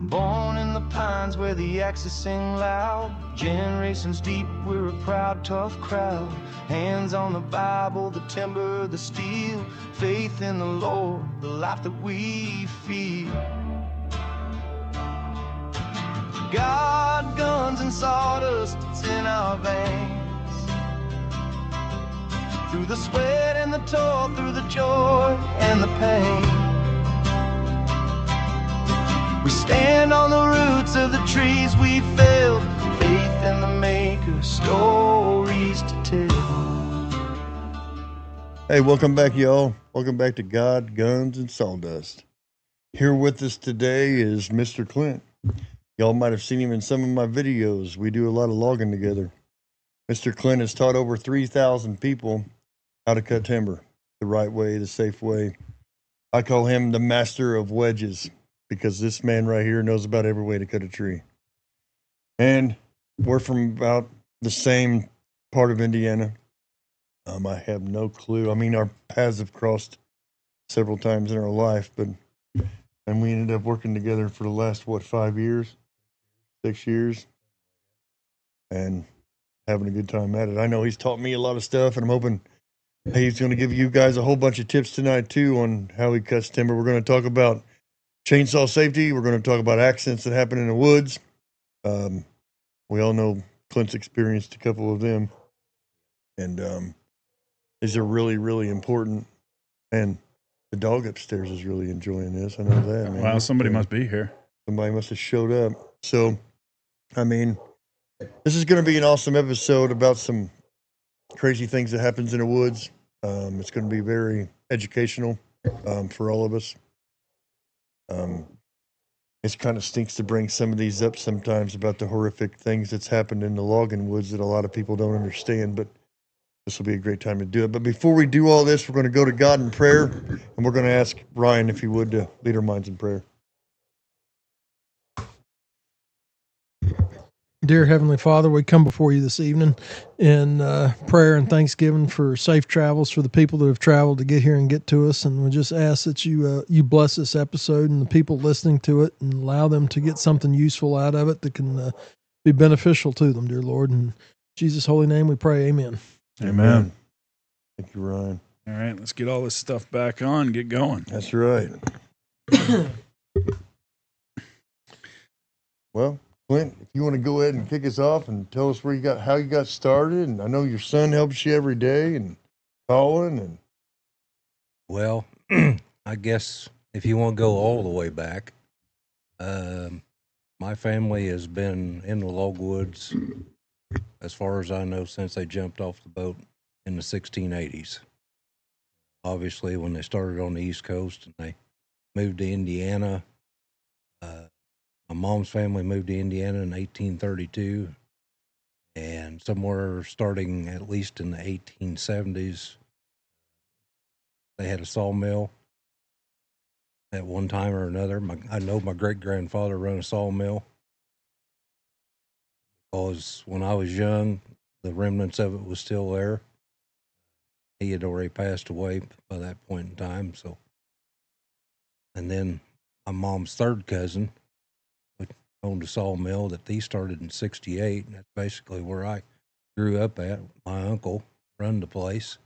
Born in the pines where the axes sing loud. Generations deep, we're a proud, tough crowd. Hands on the Bible, the timber, the steel. Faith in the Lord, the life that we feel. God, guns, and sawdust, it's in our veins. Through the sweat and the toil, through the joy and the pain. We stand on the roots of the trees we felled. Faith in the maker, stories to tell. Hey, welcome back, y'all. Welcome back to God, Guns, and Sawdust. Here with us today is Mr. Clint. Y'all might have seen him in some of my videos. We do a lot of logging together. Mr. Clint has taught over 3,000 people how to cut timber the right way, the safe way. I call him the master of wedges because this man right here knows about every way to cut a tree. And we're from about the same part of Indiana. I have no clue. I mean, our paths have crossed several times in our life, and we ended up working together for the last, 5 years? 6 years? And having a good time at it. I know he's taught me a lot of stuff, and I'm hoping he's going to give you guys a whole bunch of tips tonight, too, on how he cuts timber. We're going to talk about chainsaw safety. We're going to talk about accidents that happen in the woods. We all know Clint's experienced a couple of them. And these are really, really important. And the dog upstairs is really enjoying this. I know that, man. Wow, somebody must be here. Somebody must have showed up. So, I mean, this is going to be an awesome episode about some crazy things that happens in the woods. It's going to be very educational for all of us. It kind of stinks to bring some of these up sometimes about the horrific things that's happened in the logging woods that a lot of people don't understand, but this will be a great time to do it. But before we do all this, we're going to go to God in prayer, and we're going to ask Ryan, if he would, to lead our minds in prayer. Dear Heavenly Father, we come before you this evening in prayer and thanksgiving for safe travels for the people that have traveled to get here and get to us. And we just ask that you bless this episode and the people listening to it and allow them to get something useful out of it that can be beneficial to them, dear Lord. In Jesus' holy name we pray, amen. Amen. Thank you, Ryan. All right, let's get all this stuff back on, get going. That's right. Well, Clint, if you want to go ahead and kick us off and tell us how you got started, and I know your son helps you every day, and Colin, and well, I guess if you want to go all the way back, my family has been in the logwoods, as far as I know, since they jumped off the boat in the 1680s. Obviously, when they started on the East Coast and they moved to Indiana. My mom's family moved to Indiana in 1832, and somewhere starting at least in the 1870s, they had a sawmill at one time or another. I know my great-grandfather ran a sawmill because when I was young, the remnants of it was still there. He had already passed away by that point in time. So, and then my mom's third cousin owned a sawmill that he started in 68, and that's basically where I grew up at. My uncle run the place,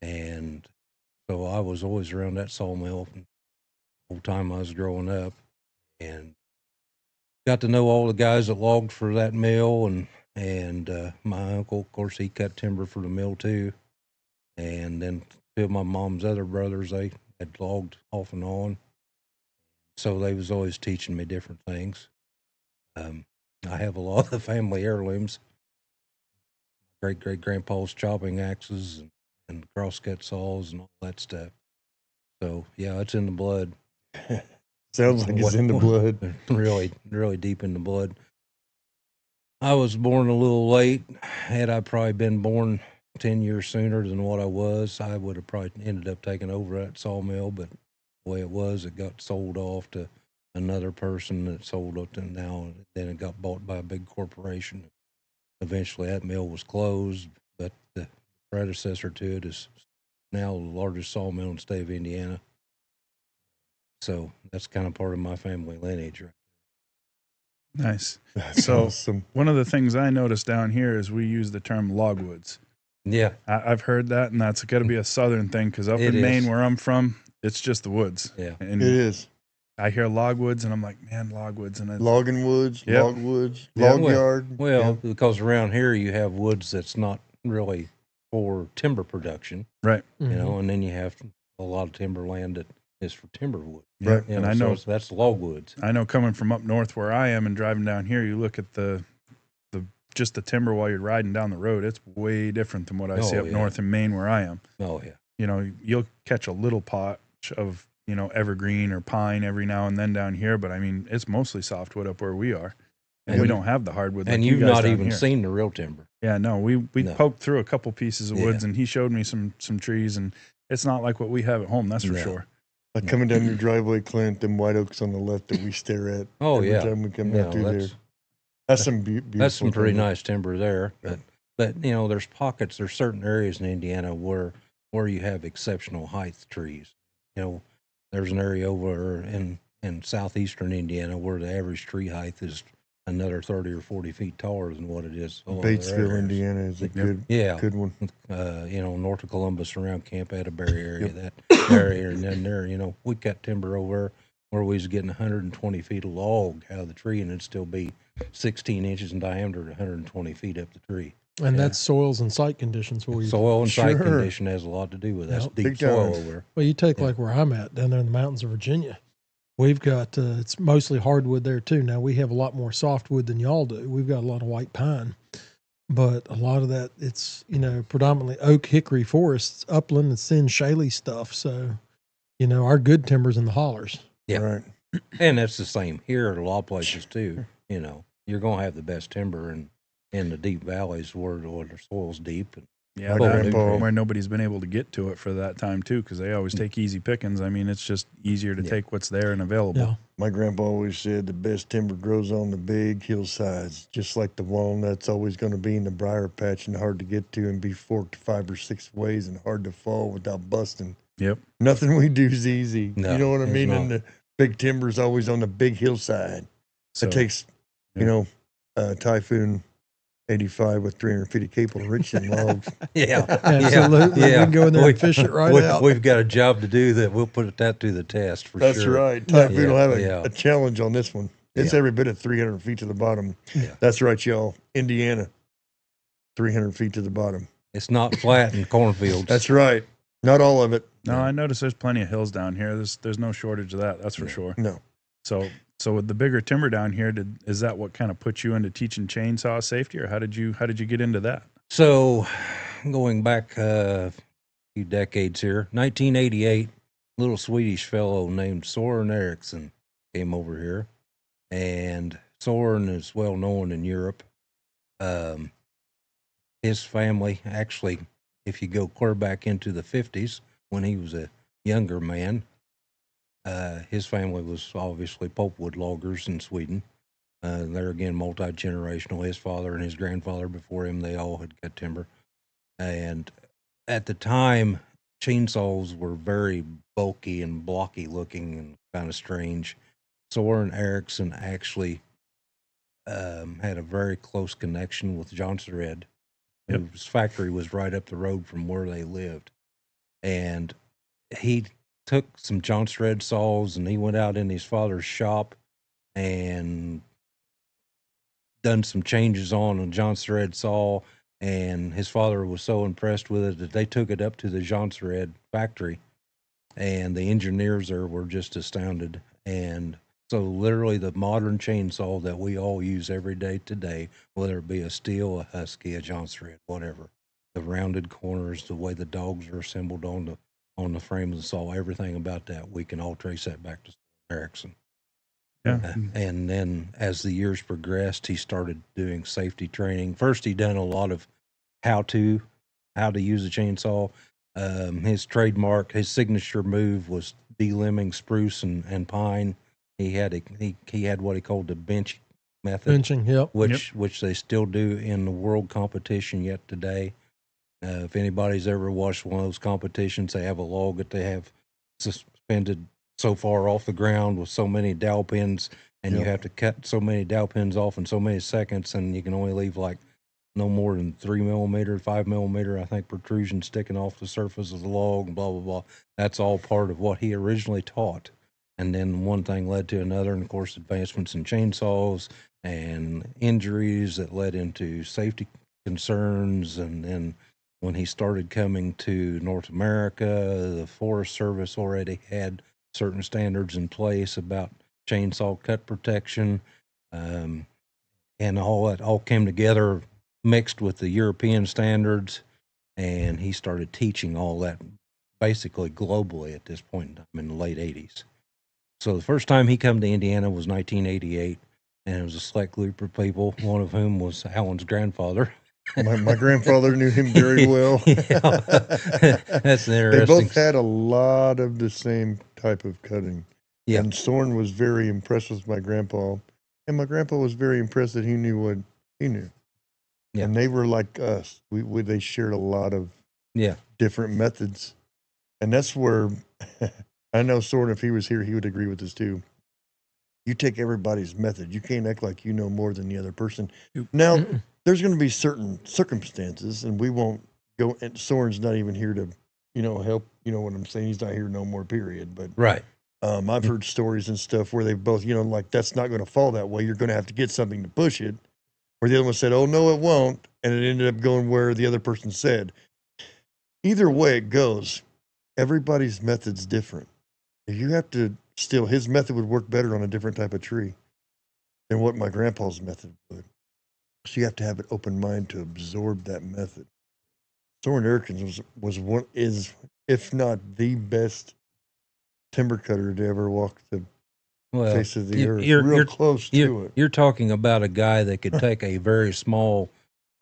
and so I was always around that sawmill the whole time I was growing up, and got to know all the guys that logged for that mill, and my uncle, of course, he cut timber for the mill too, and then two of my mom's other brothers, they had logged off and on, so they was always teaching me different things. I have a lot of the family heirlooms, great-great-grandpa's chopping axes and crosscut saws and all that stuff. So, yeah, it's in the blood. Sounds like it's in the blood. Really, really deep in the blood. I was born a little late. Had I probably been born 10 years sooner than what I was, I would have probably ended up taking over that sawmill, but the way it was, it got sold off to another person that sold it, and now then it got bought by a big corporation. Eventually that mill was closed, but the predecessor to it is now the largest sawmill in the state of Indiana. So that's kind of part of my family lineage, right? Nice. That's So awesome. one of the things I noticed down here is we use the term logwoods. Yeah, I've heard that, and that's got to be a southern thing because up It in Maine, is. where I'm from, it's just the woods. yeah. And It is. I hear logwoods, and I'm like, man, logwoods. And Logging woods, Yep. log woods, Yeah, log yard. Well, yeah. because around here you have woods that's not really for timber production, right. you Mm-hmm. know, and then you have a lot of timberland that is for timber wood. Yeah. Right. You And know, I know, so that's logwoods. I know coming from up north where I am and driving down here, you look at the just the timber while you're riding down the road. It's way different than what I see Oh, up yeah. north in Maine where I am. Oh yeah, You know, you'll catch a little patch of, you know, evergreen or pine every now and then down here, but I mean, it's mostly softwood up where we are. And we And- don't have the hardwood like and you you've guys not down even here. seen the real timber. Yeah, no, we No. poked through a couple pieces of Yeah. woods, and he showed me some trees, and it's not like what we have at home, that's for No. sure. Like coming down your driveway, Clint, them white oaks on the left that we stare at Oh every yeah, time we come You down know, through there. that's That's some beautiful. that's some pretty timber. nice timber there. Yeah. But you know, there's pockets. There's certain areas in Indiana where you have exceptional height trees. You know, there's an area over in southeastern Indiana where the average tree height is another 30 or 40 feet taller than what it is. all other Batesville, areas. Indiana is a good, Yeah, good one. you know, north of Columbus, around Camp Atterbury area, that area, and then there, you know, we got timber over where we was getting 120 feet of log out of the tree, and it'd still be 16 inches in diameter, 120 feet up the tree. And that's soils and site conditions for you. Soil and site Sure. condition has a lot to do with that. That's Yep. deep Big soil time. over there. Well, you take Yeah. like where I'm at down there in the mountains of Virginia. We've got it's mostly hardwood there too. Now we have a lot more softwood than y'all do. We've got a lot of white pine, but a lot of that it's predominantly oak hickory forests, upland and thin shaly stuff. So our good timber's in the hollers. Yeah. Right. And that's the same here at a lot of places too. You know, you're going to have the best timber in the deep valleys where the soil's deep. And Yeah, My that- grandpa- where nobody's been able to get to it for that time too, because they always take easy pickings. I mean, it's just easier to Yeah. take what's there and available. Yeah. My grandpa always said the best timber grows on the big hillsides, just like the walnut's always going to be in the briar patch and hard to get to and be forked 5 or 6 ways and hard to fall without busting. Yep. Nothing we do is easy. No, you know what I it's mean? not. And the big timber's always on the big hillside. So It takes, Typhoon 85 with 300 feet of cable to reach them logs. yeah, Absolutely. We can go in there and fish it right out. We've got a job to do that we'll put that to the test for That's sure. right. Typhoon Yeah, will have yeah. a challenge on this one. It's Yeah. every bit of 300 feet to the bottom. Yeah. That's right, y'all. Indiana, 300 feet to the bottom. It's not flat in cornfields. That's right. Not all of it. no, I noticed there's plenty of hills down here. There's no shortage of that. That's for sure. No. So with the bigger timber down here, is that what kind of put you into teaching chainsaw safety, or how did you get into that? So, going back a few decades here, 1988, a little Swedish fellow named Soren Eriksson came over here, and Soren is well known in Europe. His family, actually, if you go clear back into the 50s, when he was a younger man, his family was obviously pulpwood loggers in Sweden. They're again multi-generational. His father and his grandfather before him, they all had cut timber. And at the time, chainsaws were very bulky and blocky looking and kind of strange. Soren Eriksson actually had a very close connection with Jonsered, Yep. whose factory was right up the road from where they lived. And he took some Jonsered saws and he went out in his father's shop and done some changes on a Jonsered saw, and his father was so impressed with it that they took it up to the Jonsered factory, and the engineers there were just astounded. And so literally the modern chainsaw that we all use every day today, whether it be a Steel, a Husky, a Jonsered, whatever, the rounded corners, the way the dogs are assembled on the frame of the saw, everything about that, we can all trace that back to Eriksson. Yeah. And then as the years progressed, he started doing safety training. First, he done a lot of how to use a chainsaw. His trademark, his signature move was delimbing spruce and pine. He had what he called the bench method, Benching, yep. which they still do in the world competition yet today. If anybody's ever watched one of those competitions, they have a log that they have suspended so far off the ground with so many dowel pins, and you Yep. have to cut so many dowel pins off in so many seconds, and you can only leave like no more than 3 millimeter, 5 millimeter, I think, protrusion sticking off the surface of the log, and blah, blah, blah. That's all part of what he originally taught. And then one thing led to another, and of course, advancements in chainsaws and injuries that led into safety concerns. And then when he started coming to North America, the Forest Service already had certain standards in place about chainsaw cut protection, and all that all came together, mixed with the European standards, and he started teaching all that basically globally at this point in time in the late 80s. So the first time he come to Indiana was 1988, and it was a select group of people, one of whom was Alan's grandfather. My grandfather knew him very well. Yeah. That's They interesting. both had a lot of the same type of cutting. Yeah. And Soren was very impressed with my grandpa, and my grandpa was very impressed that he knew what he knew. Yeah. And they were like us. They shared a lot of Yeah. different methods. And that's where I know Soren, if he was here, he would agree with this too. You take everybody's method. You can't act like you know more than the other person. Now, there's going to be certain circumstances, and we won't go, and Soren's not even here to, help. You know what I'm saying? He's not here no more, period. But Right. I've heard stories and stuff where they both, like, that's not going to fall that way. You're going to have to get something to push it. Where the other one said, oh, no, it won't. And it ended up going where the other person said. Either way it goes, everybody's method's different. If you have to still, his method would work better on a different type of tree than what my grandpa's method would. So you have to have an open mind to absorb that method. Soren Eriksson is, if not the best timber cutter to ever walk the face of the earth. You're close to it. You're talking about a guy that could take a very small,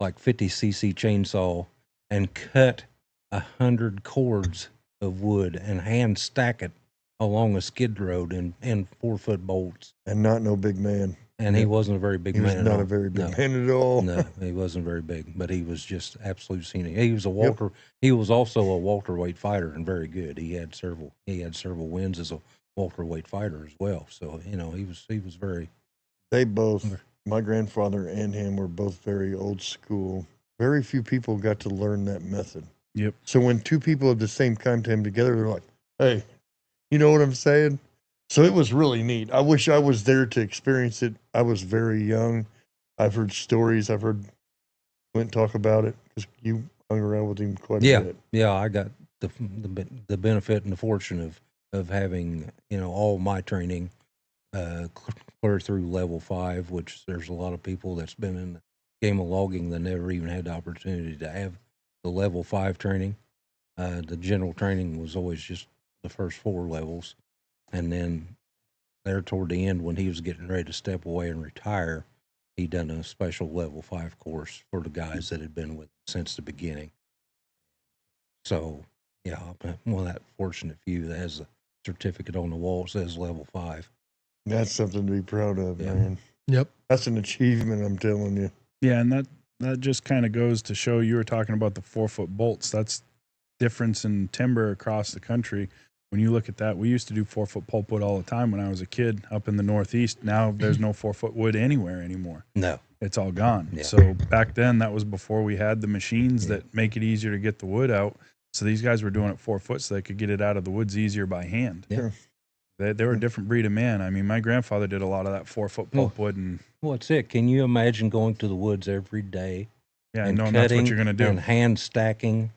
like 50cc chainsaw and cut 100 cords of wood and hand stack it along a skid road in 4-foot bolts. And not no big man. And he wasn't a very big man. He was not a very big man at all. No, he wasn't very big, but he was just absolute scenic. He was a Walter. Yep. He was also a welterweight fighter and very good. He had several wins as a welterweight fighter as well. So he was very. They both, my grandfather and him, were both very old school. Very few people got to learn that method. Yep. So when two people of the same kind came together, they're like, "Hey, you know what I'm saying?" So it was really neat. I wish I was there to experience it. I was very young. I've heard stories. I've heard Clint talk about it because you hung around with him quite a bit. Yeah, I got the benefit and the fortune of having all my training clear through level 5, which there's a lot of people that's been in the game of logging that never even had the opportunity to have the level 5 training. The general training was always just the first 4 levels. And then there toward the end, when he was getting ready to step away and retire, he done a special level 5 course for the guys that had been with him since the beginning. So, yeah, I'm one of that fortunate few that has a certificate on the wall that says level 5. That's something to be proud of, man. Yep. That's an achievement, I'm telling you. Yeah, and that just kind of goes to show, you were talking about the 4-foot bolts. That's difference in timber across the country. When you look at that, we used to do 4-foot pulpwood all the time when I was a kid up in the Northeast. Now there's no 4-foot wood anywhere anymore. No. It's all gone. Yeah. So back then, that was before we had the machines that make it easier to get the wood out. So these guys were doing it 4 foot so they could get it out of the woods easier by hand. Yeah. They were a different breed of man. I mean, my grandfather did a lot of that 4-foot pulpwood. And what's it? Can you imagine going to the woods every day? Yeah, and knowing that's what you're going to do. And hand stacking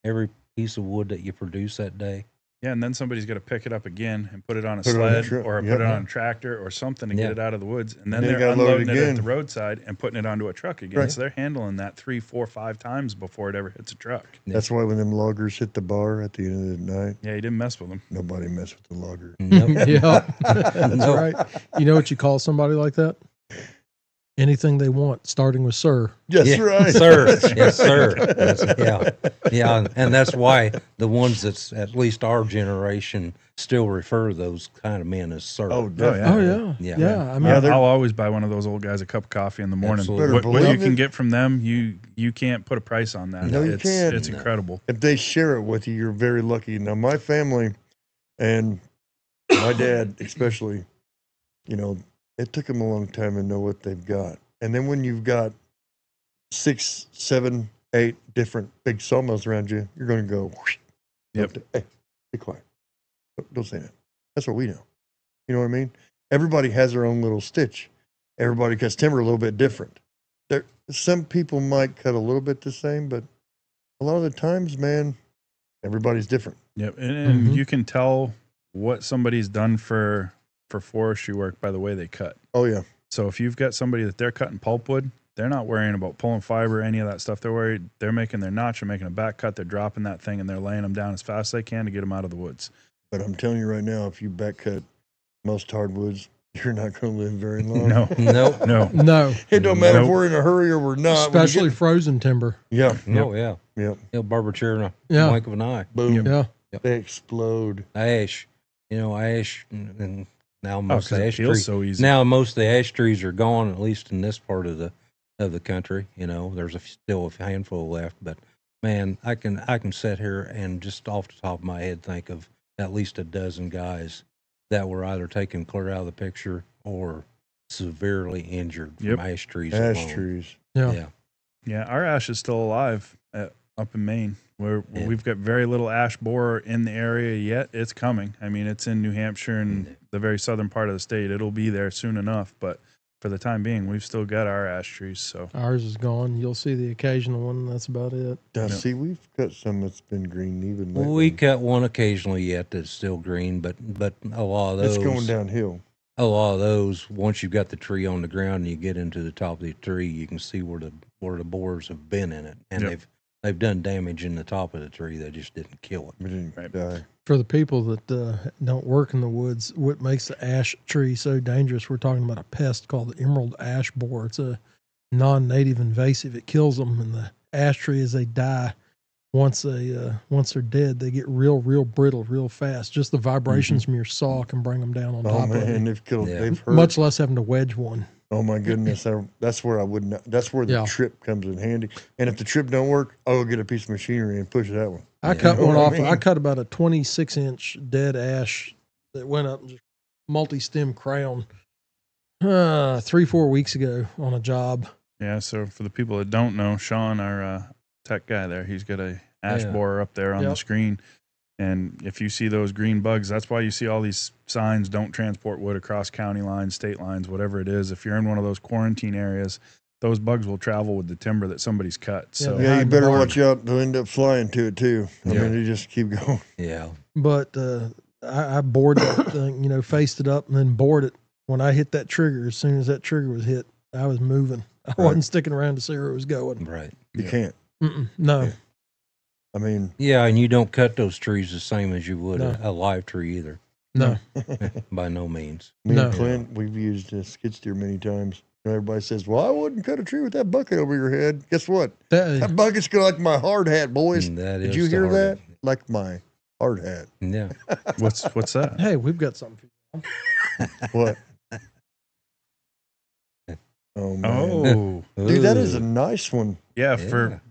every piece of wood that you produce that day. Yeah, and then somebody's got to pick it up again and put it on a sled or put it on a tractor or something to get it out of the woods. And then they're unloading it at the roadside and putting it onto a truck again. Right. So they're handling that 3, 4, 5 times before it ever hits a truck. That's why when them loggers hit the bar at the end of the night. Yeah, you didn't mess with them. Nobody messed with the logger. Nope. Yeah, that's right. You know what you call somebody like that? Anything they want, starting with sir. Yes, right. Sir. That's yes, sir. Yeah. And that's why the ones that's at least our generation still refer those kind of men as sir. Oh, definitely. Yeah. I mean, I'll always buy one of those old guys a cup of coffee in the morning. What you can get from them, you can't put a price on that. No, you can't. It's incredible. If they share it with you, you're very lucky. Now, my family, and My dad, especially, you know, it took him a long time to know what they've got. And then when you've got 6, 7, 8 different big sawmills around you, you're going to go, whoosh, Yep. hey, be quiet. Don't say that. That's what we know. You know what I mean? Everybody has their own little stitch. Everybody cuts timber a little bit different. Some people might cut a little bit the same, but a lot of the times, man, everybody's different. Yep. And you can tell what somebody's done for forestry work by the way they cut. Oh, yeah. So if you've got somebody that they're cutting pulpwood, they're not worrying about pulling fiber, any of that stuff. They're making their notch, they're making a back cut, they're dropping that thing, and they're laying them down as fast as they can to get them out of the woods. But I'm telling you right now, if you back cut most hardwoods, you're not going to live very long. No. No. It don't matter if we're in a hurry or we're not. Especially frozen timber. Yeah. Oh, yeah. Yep. They'll barber chair in a Yeah. blink of an eye. Boom. Yeah. They explode. Ash. Ash, and now most of the ash feels trees. so easy. Now most of the ash trees are gone, at least in this part of the country. There's still a handful left, but man, I can sit here and just off the top of my head think of at least a dozen guys that were either taken clear out of the picture or severely injured from ash trees. Ash trees. Yeah. Yeah, our ash is still alive up in Maine. We've got very little ash borer in the area yet. It's coming. I mean, it's in New Hampshire and the very southern part of the state. It'll be there soon enough, but for the time being, we've still got our ash trees. So Ours is gone. You'll see the occasional one. That's about it. Now, see, we've got some that's been green even lately. We cut one occasionally yet that's still green, but a lot of those. It's going downhill. A lot of those, once you've got the tree on the ground and you get into the top of the tree, you can see where the borers have been in it, and they've done damage in the top of the tree. They just didn't kill it. We didn't die. For the people that don't work in the woods, what makes the ash tree so dangerous? We're talking about a pest called the emerald ash borer. It's a non-native invasive. It kills them, and the ash tree, as they die, once they're dead, they get real brittle real fast. Just the vibrations from your saw can bring them down on top of man, it. they've killed. Yeah. They've hurt. Much less having to wedge one. Oh my goodness, that's where I would not. That's where the trip comes in handy. And if the trip don't work, I'll get a piece of machinery and push that one. I cut one off. I cut about a 26-inch dead ash that went up and just multi-stem crown 3-4 weeks ago on a job. yeah. So for the people that don't know, Sean, our tech guy there, he's got a ash borer up there on the screen. And if you see those green bugs, that's why you see all these signs, don't transport wood across county lines, state lines, whatever it is. If you're in one of those quarantine areas, those bugs will travel with the timber that somebody's cut. So yeah, you better watch out. They'll end up flying to it too. I mean, they just keep going. Yeah. But I bored that thing, faced it up and then bored it. When I hit that trigger, as soon as that trigger was hit, I was moving. I wasn't sticking around to see where it was going. Right. You can't. No. Yeah. I mean, yeah, and you don't cut those trees the same as you would a live tree either. No. By no means. Me and Clint, we've used a skid steer many times. And everybody says, well, I wouldn't cut a tree with that bucket over your head. Guess what? That bucket's like my hard hat, boys. Did you hear that? Like my hard hat. Yeah. What's that? Hey, we've got something for you. What? Oh, man. Oh, dude, that is a nice one. Yeah,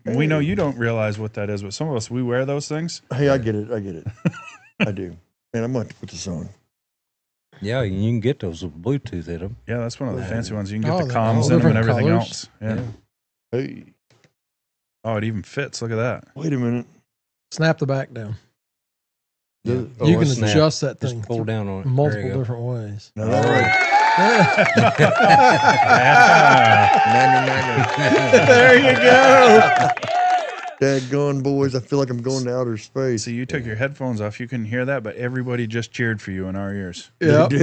we know you don't realize what that is, but some of us, we wear those things. Hey, I get it. I do. Man, I'm going to put this on. Yeah, you can get those with Bluetooth in them. Yeah, that's one of the fancy ones. You can get the comms in them and everything else. Yeah. Hey. Oh, it even fits. Look at that. Wait a minute. Snap the back down. Yeah. You can adjust that thing. Just pull down on it. Multiple different ways. All right. There you go. Daggone, boys. I feel like I'm going to outer space. So you took your headphones off. You couldn't hear that, but everybody just cheered for you in our ears. Yep. We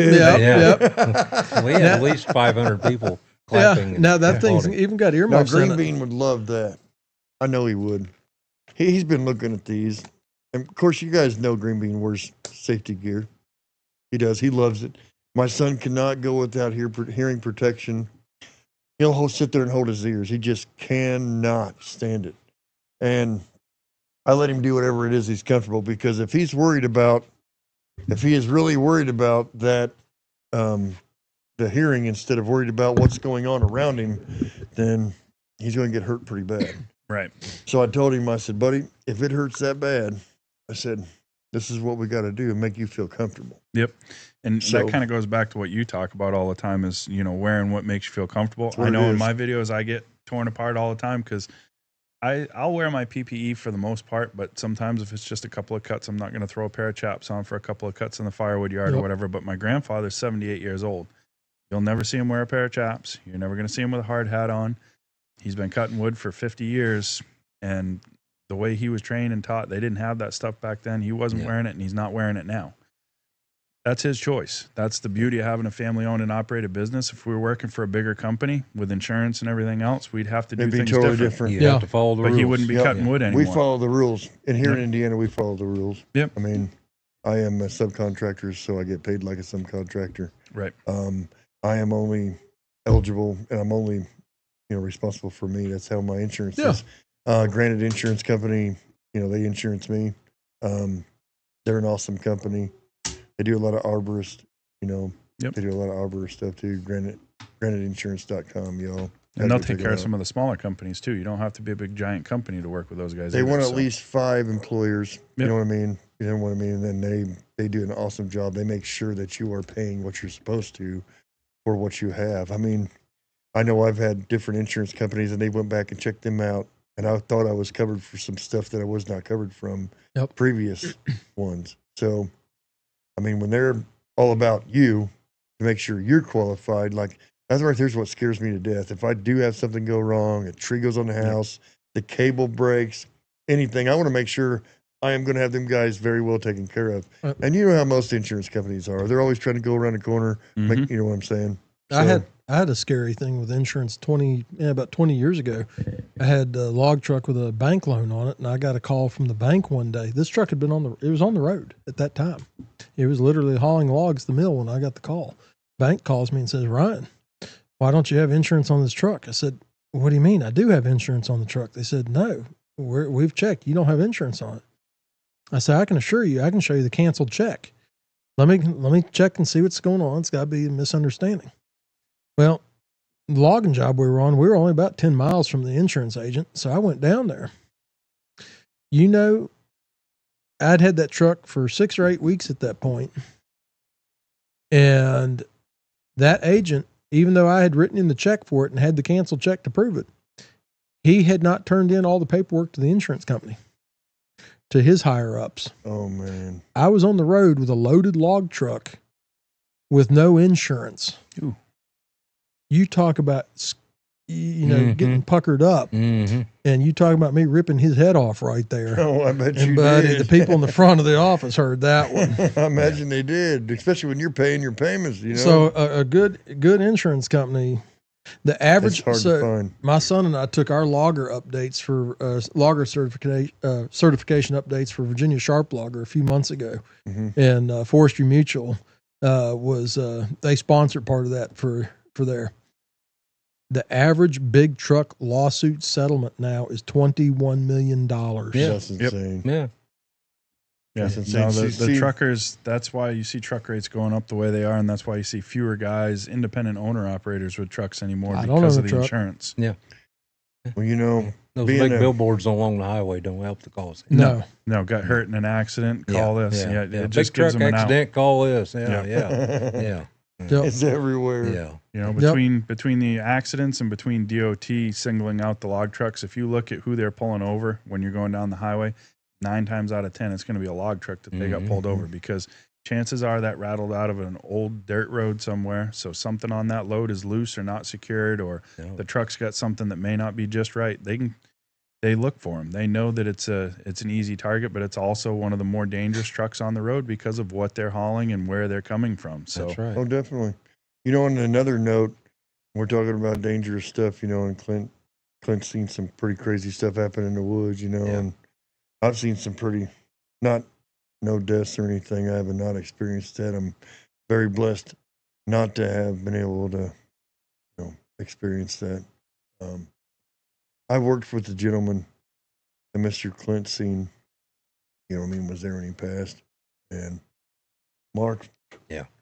had at least 500 people clapping. Yeah. Now that thing's even got earmuffs in it. Green Bean would love that. I know he would. He's been looking at these. And of course, you guys know Green Bean wears safety gear. He does. He loves it. My son cannot go without hearing protection. He'll sit there and hold his ears. He just cannot stand it. And I let him do whatever it is he's comfortable, because if he is really worried about that, the hearing, instead of worried about what's going on around him, then he's going to get hurt pretty bad. Right. So I told him, I said, buddy, if it hurts that bad, I said, This is what we got to do and make you feel comfortable. Yep. And So- that kind of goes back to what you talk about all the time is, wearing what makes you feel comfortable. what I know it in is. my videos I get torn apart all the time because I'll wear my PPE for the most part, but sometimes if it's just a couple of cuts, I'm not going to throw a pair of chaps on for a couple of cuts in the firewood yard or whatever. But my grandfather's 78 years old. You'll never see him wear a pair of chaps. You're never going to see him with a hard hat on. He's been cutting wood for 50 years, and the way he was trained and taught, they didn't have that stuff back then. He wasn't wearing it, and he's not wearing it now. That's his choice. That's the beauty of having a family-owned and operated business. If we were working for a bigger company with insurance and everything else, we'd have to do It'd be things totally different. different. You have to follow the But rules. he wouldn't be Yep. cutting wood anymore. We follow the rules. And here in Yep. Indiana, we follow the rules. Yep. I mean, I am a subcontractor, so I get paid like a subcontractor. Right. I am only eligible, and I'm only, responsible for me. That's how my insurance Yeah. is. Granted Insurance Company, they insurance me. They're an awesome company. They do a lot of arborist, Yep. They do a lot of arborist stuff too. Graniteinsurance.com, y'all. And they'll take care of some of the smaller companies too. You don't have to be a big giant company to work with those guys. They either, want at so. least 5 employers. Yep. You know what I mean? You know what I mean? And then they do an awesome job. They make sure that you are paying what you're supposed to for what you have. I mean, I know I've had different insurance companies, and they went back and checked them out, and I thought I was covered for some stuff that I was not covered from previous ones. So, I mean, when they're all about you to make sure you're qualified, like that's right there's what scares me to death. If I do have something go wrong, a tree goes on the house, the cable breaks, anything, I want to make sure I am going to have them guys very well taken care of. And you know how most insurance companies are. They're always trying to go around the corner. You know what I'm saying? I had a scary thing with insurance about 20 years ago. I had a log truck with a bank loan on it, and I got a call from the bank one day. This truck had been on the road at that time. It was literally hauling logs to the mill when I got the call. Bank calls me and says, "Ryan, why don't you have insurance on this truck?" I said, "What do you mean? I do have insurance on the truck." They said, "No, we've checked. You don't have insurance on it." I said, "I can assure you, I can show you the canceled check. Let me check and see what's going on. It's got to be a misunderstanding." Well, the logging job we were on, we were only about 10 miles from the insurance agent. So I went down there. I'd had that truck for 6 or 8 weeks at that point. And that agent, even though I had written in the check for it and had the canceled check to prove it, he had not turned in all the paperwork to the insurance company, to his higher ups. Oh, man. I was on the road with a loaded log truck with no insurance. Ooh. You talk about, getting puckered up, and you talk about me ripping his head off right there. Oh, I bet you Buddy, did. the people in the front of the office heard that one. I imagine they did, especially when you're paying your payments, So a good insurance company, the average. It's hard to find. My son and I took our logger updates for logger certification updates for Virginia Sharp Logger a few months ago, and Forestry Mutual they sponsored part of that for there. The average big truck lawsuit settlement now is $21 million. Yeah. That's insane. Yeah. Yeah, That's insane. the truckers, that's why you see truck rates going up the way they are, and that's why you see fewer guys, independent owner operators with trucks anymore because of the insurance. Yeah. Well, Those being big billboards along the highway don't help the cause. No. Got hurt in an accident, call this. Yeah, it Big just gives truck them an out. accident, call this. Yeah. Yeah. it's everywhere. Yeah. Between the accidents and between DOT singling out the log trucks, if you look at who they're pulling over when you're going down the highway, 9 times out of 10, it's going to be a log truck that they got pulled over, because chances are that rattled out of an old dirt road somewhere. So something on that load is loose or not secured, or the truck's got something that may not be just right. They look for them. They know that it's an easy target, but it's also one of the more dangerous trucks on the road because of what they're hauling and where they're coming from. So That's right. Oh, definitely. On another note, we're talking about dangerous stuff, and Clint's seen some pretty crazy stuff happen in the woods, and I've seen some pretty, no deaths or anything. I have not experienced that. I'm very blessed not to have been able to, experience that. I worked with the gentleman that Mr. Clint seen, was there when he passed. And Mark,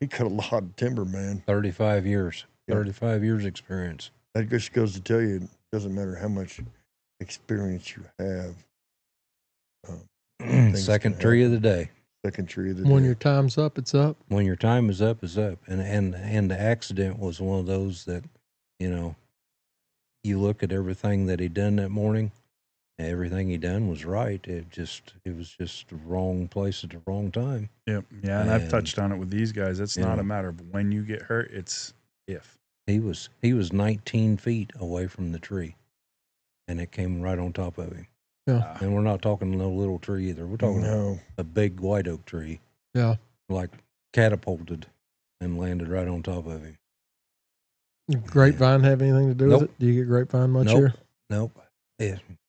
he cut a lot of timber, man. 35 years. Yeah. 35 years experience. That just goes to tell you, it doesn't matter how much experience you have. Second tree of the day. second tree of the When day. your time's up, it's up. When your time is up, and the accident was one of those that, you know, you look at everything that he done that morning, and everything he done was right. It was just the wrong place at the wrong time. Yep. Yeah, and I've And, touched on it with these guys. It's you not know, a matter of when you get hurt, it's if. He was 19 feet away from the tree, and it came right on top of him. Yeah. And we're not talking no little tree either. We're talking No. a big white oak tree, Yeah. like catapulted and landed right on top of him. Grapevine have anything to do Nope. with it? Do you get grapevine much Nope. here? Nope.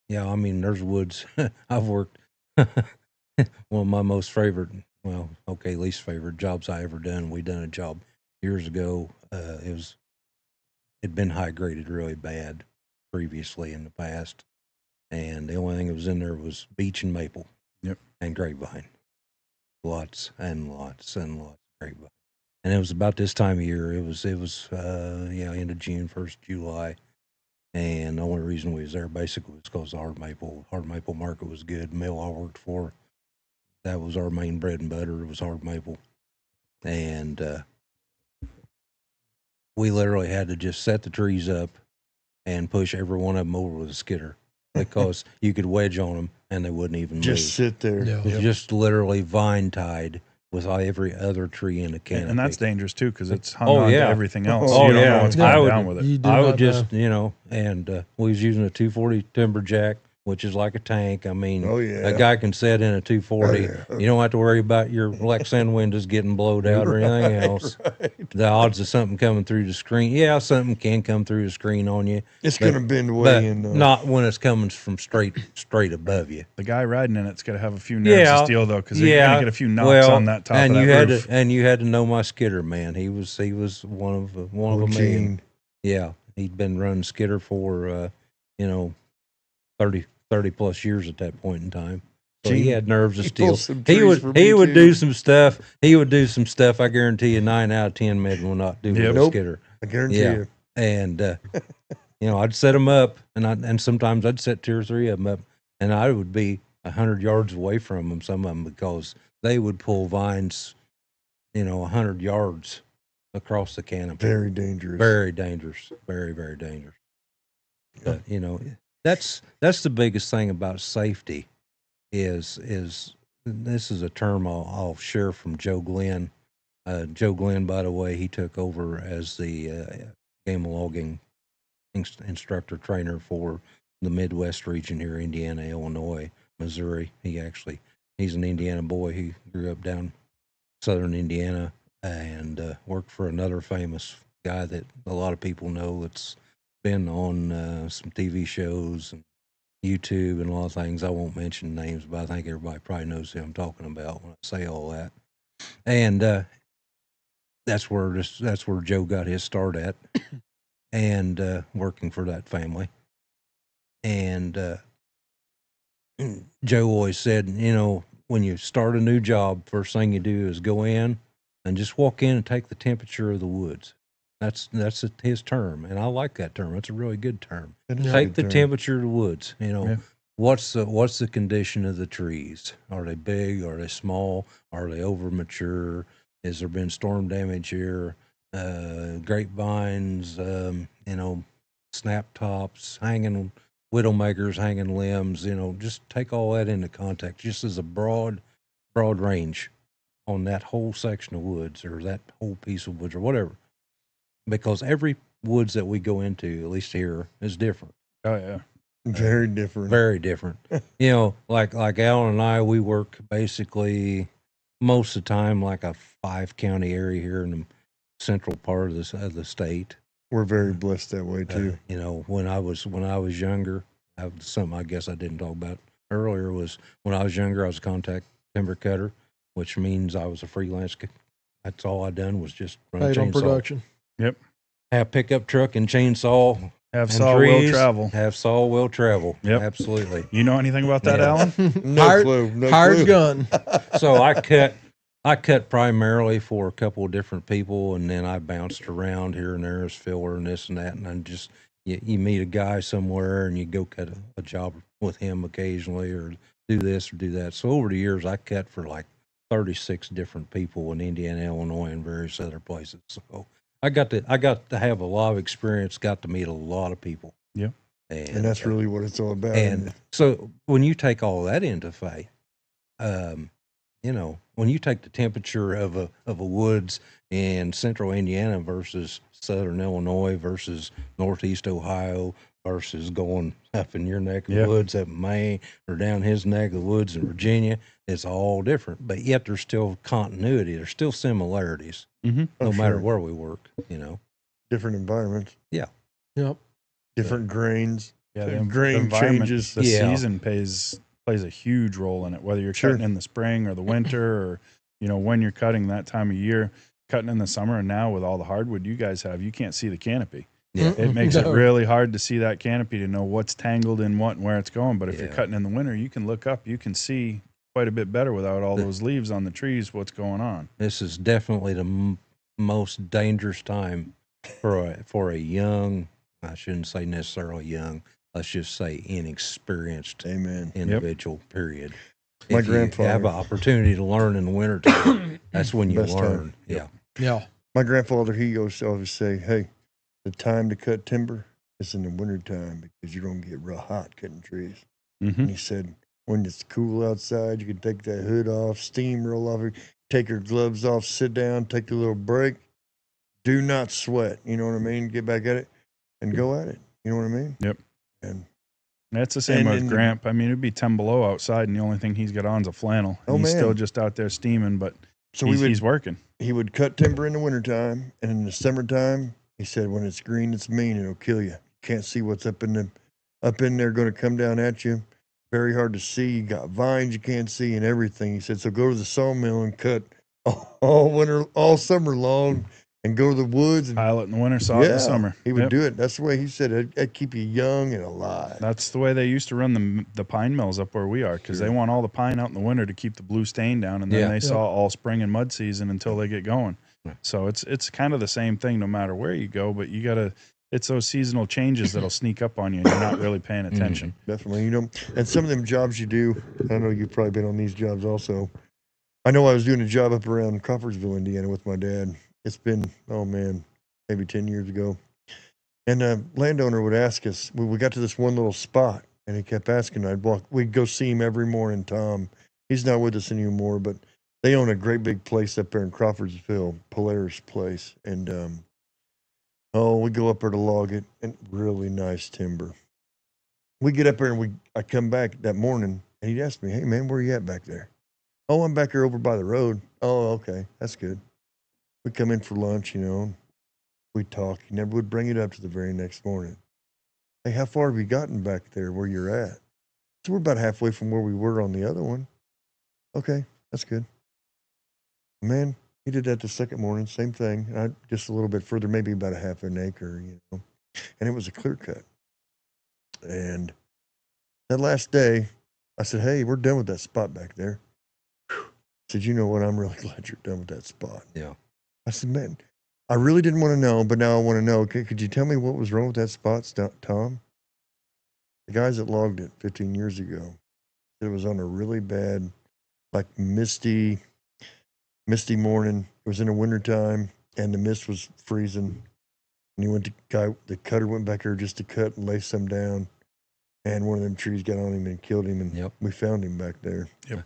Yeah, I mean, there's woods. I've worked one of my most favorite, least favorite jobs I ever done. We done a job years ago. It'd been high graded really bad previously in the past, and the only thing that was in there was beech and maple. Yep. And grapevine. Lots and lots and lots of grapevine. And it was about this time of year. It was end of June, 1st July. And the only reason we was there basically was because the hard maple market was good. Mill I worked for, that was our main bread and butter. It was hard maple. And we literally had to just set the trees up and push every one of them over with a skidder because you could wedge on them and they wouldn't even Just move. sit there. Yeah. It was just literally vine tied with every other tree in the canopy. And that's dangerous too, because it's hung Oh, on yeah. to everything else. Oh, You don't yeah. know what's I going would- down with it. You do I not would just, know. and we was using a 240 Timberjack, which is like a tank. I mean, Oh, yeah. a guy can sit in a 240. Oh, yeah. You don't have to worry about your Lexan windows getting blowed out or anything else. Right. The odds of something coming through the screen, something can come through the screen on you, It's But- going to bend but way in. not when it's coming from straight above you. The guy riding in it's got to have a few nerves Yeah. of steel though, because you're gonna get a few knocks Well, on that top and of you that had roof. you had to know my skidder, man. He was one of a million. Gene. Yeah, he'd been running skidder for 30 plus years at that point in time. So he Gene, had nerves of he steel. pulled some He trees for would me, too. do some stuff. He would do some stuff. I guarantee you, 9 out of 10 men will not do with a Nope. skidder. I guarantee Yeah. you. And I'd set them up, and sometimes I'd set 2 or 3 of them up, and I would be 100 yards away from them. Some of them because they would pull vines, 100 yards across the canopy. Very dangerous. Very dangerous. Very, very dangerous. But that's the biggest thing about safety is this is a term I'll share from Joe Glenn. Joe Glenn, by the way, he took over as the game logging instructor trainer for the Midwest region here, Indiana, Illinois, Missouri. He's an Indiana boy. He grew up down southern Indiana and worked for another famous guy that a lot of people know that's been on some TV shows and YouTube and a lot of things. I won't mention names, but I think everybody probably knows who I'm talking about when I say all that. And that's where Joe got his start at, and working for that family. And Joe always said, when you start a new job, first thing you do is go in and just walk in and take the temperature of the woods. That's his term, and I like that term. It's a really good term. That is a Take good the term. temperature of the woods. Yeah. What's the condition of the trees? Are they big? Are they small? Are they over mature? Has there been storm damage here? Grapevines, snap tops, hanging widowmakers, hanging limbs. Just take all that into context. Just as a broad range on that whole section of woods or that whole piece of woods or whatever. Because every woods that we go into, at least here, is different. Oh yeah. Very different. Very different. Like Alan and I, we work basically most of the time like a 5-county area here in the central part of the state. We're very blessed that way too. When I was younger, something I guess I didn't talk about earlier was when I was younger, I was a contact timber cutter, which means I was a freelance. That's all I done was just run a Paid on chainsaw. production. Have pickup truck and chainsaw. Have and saw will trees, travel. Have saw will travel. Yep. Absolutely. You know anything about that, Yeah. Alan? No hired, clue. No hired clue. gun. So I cut primarily for a couple of different people, and then I bounced around here and there as filler and this and that, and I'm just you meet a guy somewhere and you go cut a job with him occasionally or do this or do that. So over the years I cut for like 36 different people in Indiana, Illinois, and various other places. So I got to have a lot of experience, got to meet a lot of people. Yeah. And that's really what it's all about. And so when you take all that into faith, you know, when you take the temperature of a woods in central Indiana versus southern Illinois versus northeast Ohio versus going up in your neck of the woods up in Maine or down his neck of the woods in Virginia, it's all different. But yet there's still continuity. There's still similarities, no matter where we work, you know. Different environments. Yeah. Yep. Different grains. Yeah, The the grain environment, changes. the season plays a huge role in it, whether you're cutting in the spring or the winter or, you know, when you're cutting that time of year. Cutting in the summer and now with all the hardwood you guys have, you can't see the canopy. Yeah. It makes it really hard to see that canopy to know what's tangled in what and where it's going. But if you're cutting in the winter, you can look up, you can see quite a bit better without all those leaves on the trees, what's going on. This is definitely the most dangerous time for a young, I shouldn't say necessarily young, let's just say inexperienced individual, period. My if grandfather. you have an opportunity to learn in the wintertime, that's when you learn. Time. Yeah. My grandfather, he used to always say, hey, the time to cut timber is in the wintertime because you're going to get real hot cutting trees. And he said, when it's cool outside, you can take that hood off, steam roll off, take your gloves off, sit down, take a little break. Do not sweat. You know what I mean? Get back at it and go at it. You know what I mean? Yep. And that's the same with Gramp. I mean, it'd be 10 below outside, and the only thing he's got on is a flannel. And he's still just out there steaming, but he's working. He would cut timber in the wintertime, and in the summertime, he said, when it's green, it's mean. It'll kill you. You can't see what's up in there going to come down at you. Very hard to see. You got vines you can't see and everything. He said, so go to the sawmill and cut all summer long. And go to the woods and pile it in the winter, saw it in the summer. He would do it. That's the way he said it. It'd keep you young and alive. That's the way they used to run the pine mills up where we are, because they want all the pine out in the winter to keep the blue stain down, and then they saw all spring and mud season until they get going. So it's kind of the same thing no matter where you go, but you gotta. It's those seasonal changes that'll sneak up on you, and you're not really paying attention. Definitely, you know. And some of them jobs you do, I know you've probably been on these jobs also. I know I was doing a job up around Crawfordsville, Indiana, with my dad. It's been, maybe 10 years ago. And a landowner would ask us, we got to this one little spot, and he kept asking, we'd go see him every morning, Tom. He's not with us anymore, but they own a great big place up there in Crawfordsville, Polaris Place. And, we go up there to log it, and really nice timber. We get up there, and I come back that morning, and he'd ask me, hey, man, where you at back there? Oh, I'm back here over by the road. Oh, okay, that's good. We come in for lunch, you know, we talk. He never would bring it up to the very next morning. Hey, how far have you gotten back there where you're at? So we're about halfway from where we were on the other one. Okay, that's good. Man, he did that the second morning, same thing. Just a little bit further, maybe about a half an acre, you know. And it was a clear cut. And that last day, I said, hey, we're done with that spot back there. Whew. I said, you know what? I'm really glad you're done with that spot. Yeah. I said, man, I really didn't want to know, but now I want to know. Okay, could you tell me what was wrong with that spot, Tom? The guys that logged it 15 years ago said it was on a really bad, like misty morning. It was in the wintertime, and the mist was freezing. And the cutter went back there just to cut and lay some down, and one of them trees got on him and killed him, and we found him back there. Yep.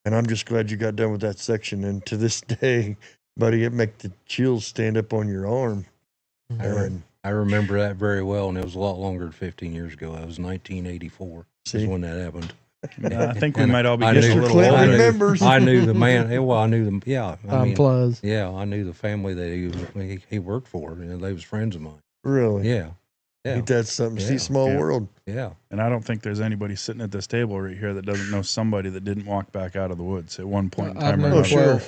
And I'm just glad you got done with that section. And to this day, buddy, it make the chills stand up on your arm. I remember that very well, and it was a lot longer than 15 years ago. That was 1984 is when that happened. I think we might all be getting a little Clint older. remembers. I knew the man. Well, I knew them. Yeah, I knew the family that he worked for. You know, they was friends of mine. Really? Yeah. Ain't that something? See, small world. Yeah. And I don't think there's anybody sitting at this table right here that doesn't know somebody that didn't walk back out of the woods at one point in time or another. Oh, sure.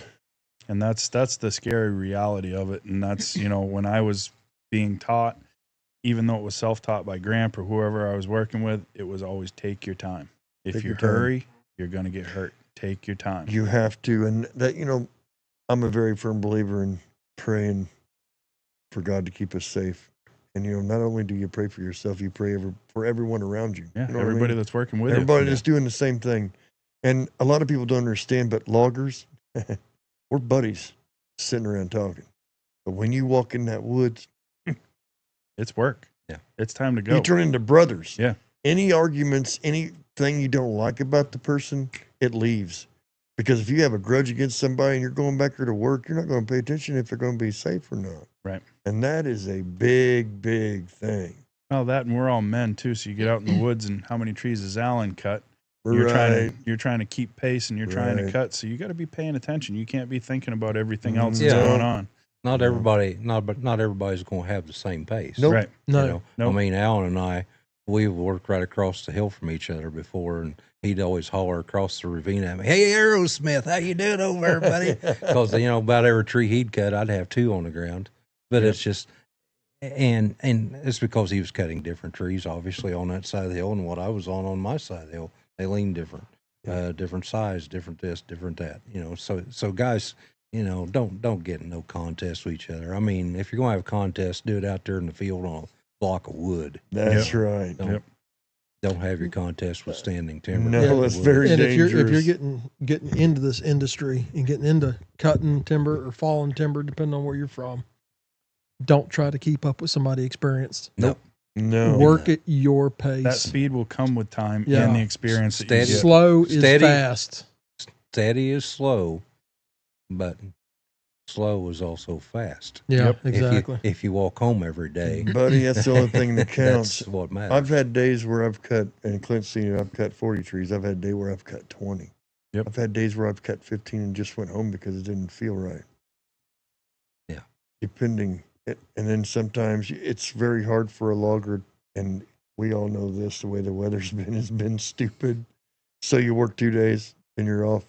And that's the scary reality of it. And that's, you know, when I was being taught, even though it was self-taught by Gramp or whoever I was working with, it was always take your time. If you hurry, you're going to get hurt. Take your time. You have to. And that, you know, I'm a very firm believer in praying for God to keep us safe. And, you know, not only do you pray for yourself, you pray for everyone around you. Yeah, you know everybody that's working with everybody you. that's doing the same thing. And a lot of people don't understand, but loggers, we're buddies sitting around talking. But when you walk in that woods, It's work. Yeah. It's time to go. you turn into brothers. Yeah. Any arguments, anything you don't like about the person, it leaves. Because if you have a grudge against somebody and you're going back there to work, you're not going to pay attention if they're going to be safe or not. Right. And that is a big, big thing. Well, that, and we're all men too. So you get out in the woods, and how many trees has Alan cut? You're Right. trying to keep pace, and you're trying to Right. cut. So you got to be paying attention. You can't be thinking about everything else Yeah. that's going on. Not No. everybody, not everybody's going to have the same pace. Nope. Right. No. You know? Nope. I mean, Alan and I, we've worked right across the hill from each other before, and he'd always holler across the ravine at me, "Hey, Aerosmith, how you doing over there, buddy?" Because about every tree he'd cut, I'd have 2 on the ground. But it's just, and it's because he was cutting different trees, obviously, on that side of the hill, and what I was on my side of the hill. They lean different, different size, different this, different that. So guys, don't get in no contest with each other. I mean, if you're going to have a contest, do it out there in the field on a block of wood. That's right. Don't have your contest with standing timber. No, Yeah. that's very And dangerous. if you're getting into this industry and getting into cutting timber or falling timber, depending on where you're from, don't try to keep up with somebody experienced. Nope. No. Work at your pace. That speed will come with time Yeah. and the experience that you Steady. get. Slow is Steady. fast. Steady is slow, but slow is also fast. Yeah, Yep. exactly. If you walk home every day, Buddy, that's the only thing that counts. that's what matters. I've had days where I've cut, and Clint's seen it, I've cut 40 trees. I've had a day where I've cut 20. Yep. I've had days where I've cut 15 and just went home because it didn't feel right. Yeah. And then sometimes it's very hard for a logger, and we all know this, the way the weather's been has been stupid. So you work 2 days, then you're off,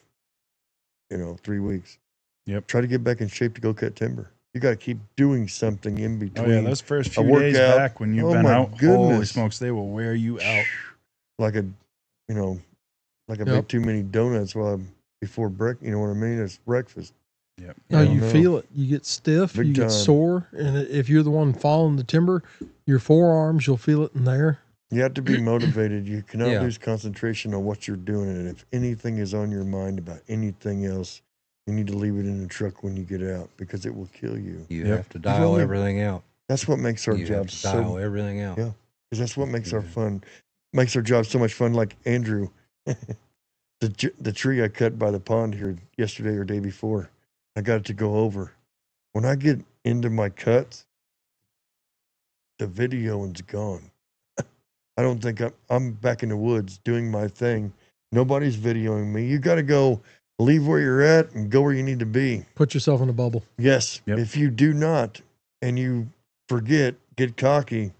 3 weeks. Yep. Try to get back in shape to go cut timber. You got to keep doing something in between. Oh yeah, those first a few days workout. back when you've Oh, been my out, holy goodness. smokes, they will wear you out. like a Yep. made too many donuts before breakfast. You know what I mean? It's breakfast. Yep. No, Yeah, you no. feel it. You get stiff. Big you get time. sore, and if you're the one falling the timber, your forearms, you'll feel it in there. You have to be motivated. You cannot Yeah. lose concentration on what you're doing. And if anything is on your mind about anything else, you need to leave it in the truck when you get out because it will kill you. You Yep. have to dial only- everything out. That's what makes our You have job to dial so. everything out. Yeah. Because that's what makes our Yeah. fun. Makes our job so much fun. Like Andrew, the tree I cut by the pond here yesterday or day before, I got it to go over. When I get into my cuts, the videoing's gone. I don't think I'm back in the woods doing my thing. Nobody's videoing me. You got to go leave where you're at and go where you need to be. Put yourself in a bubble. Yes. Yep. If you do not and you forget, get cocky,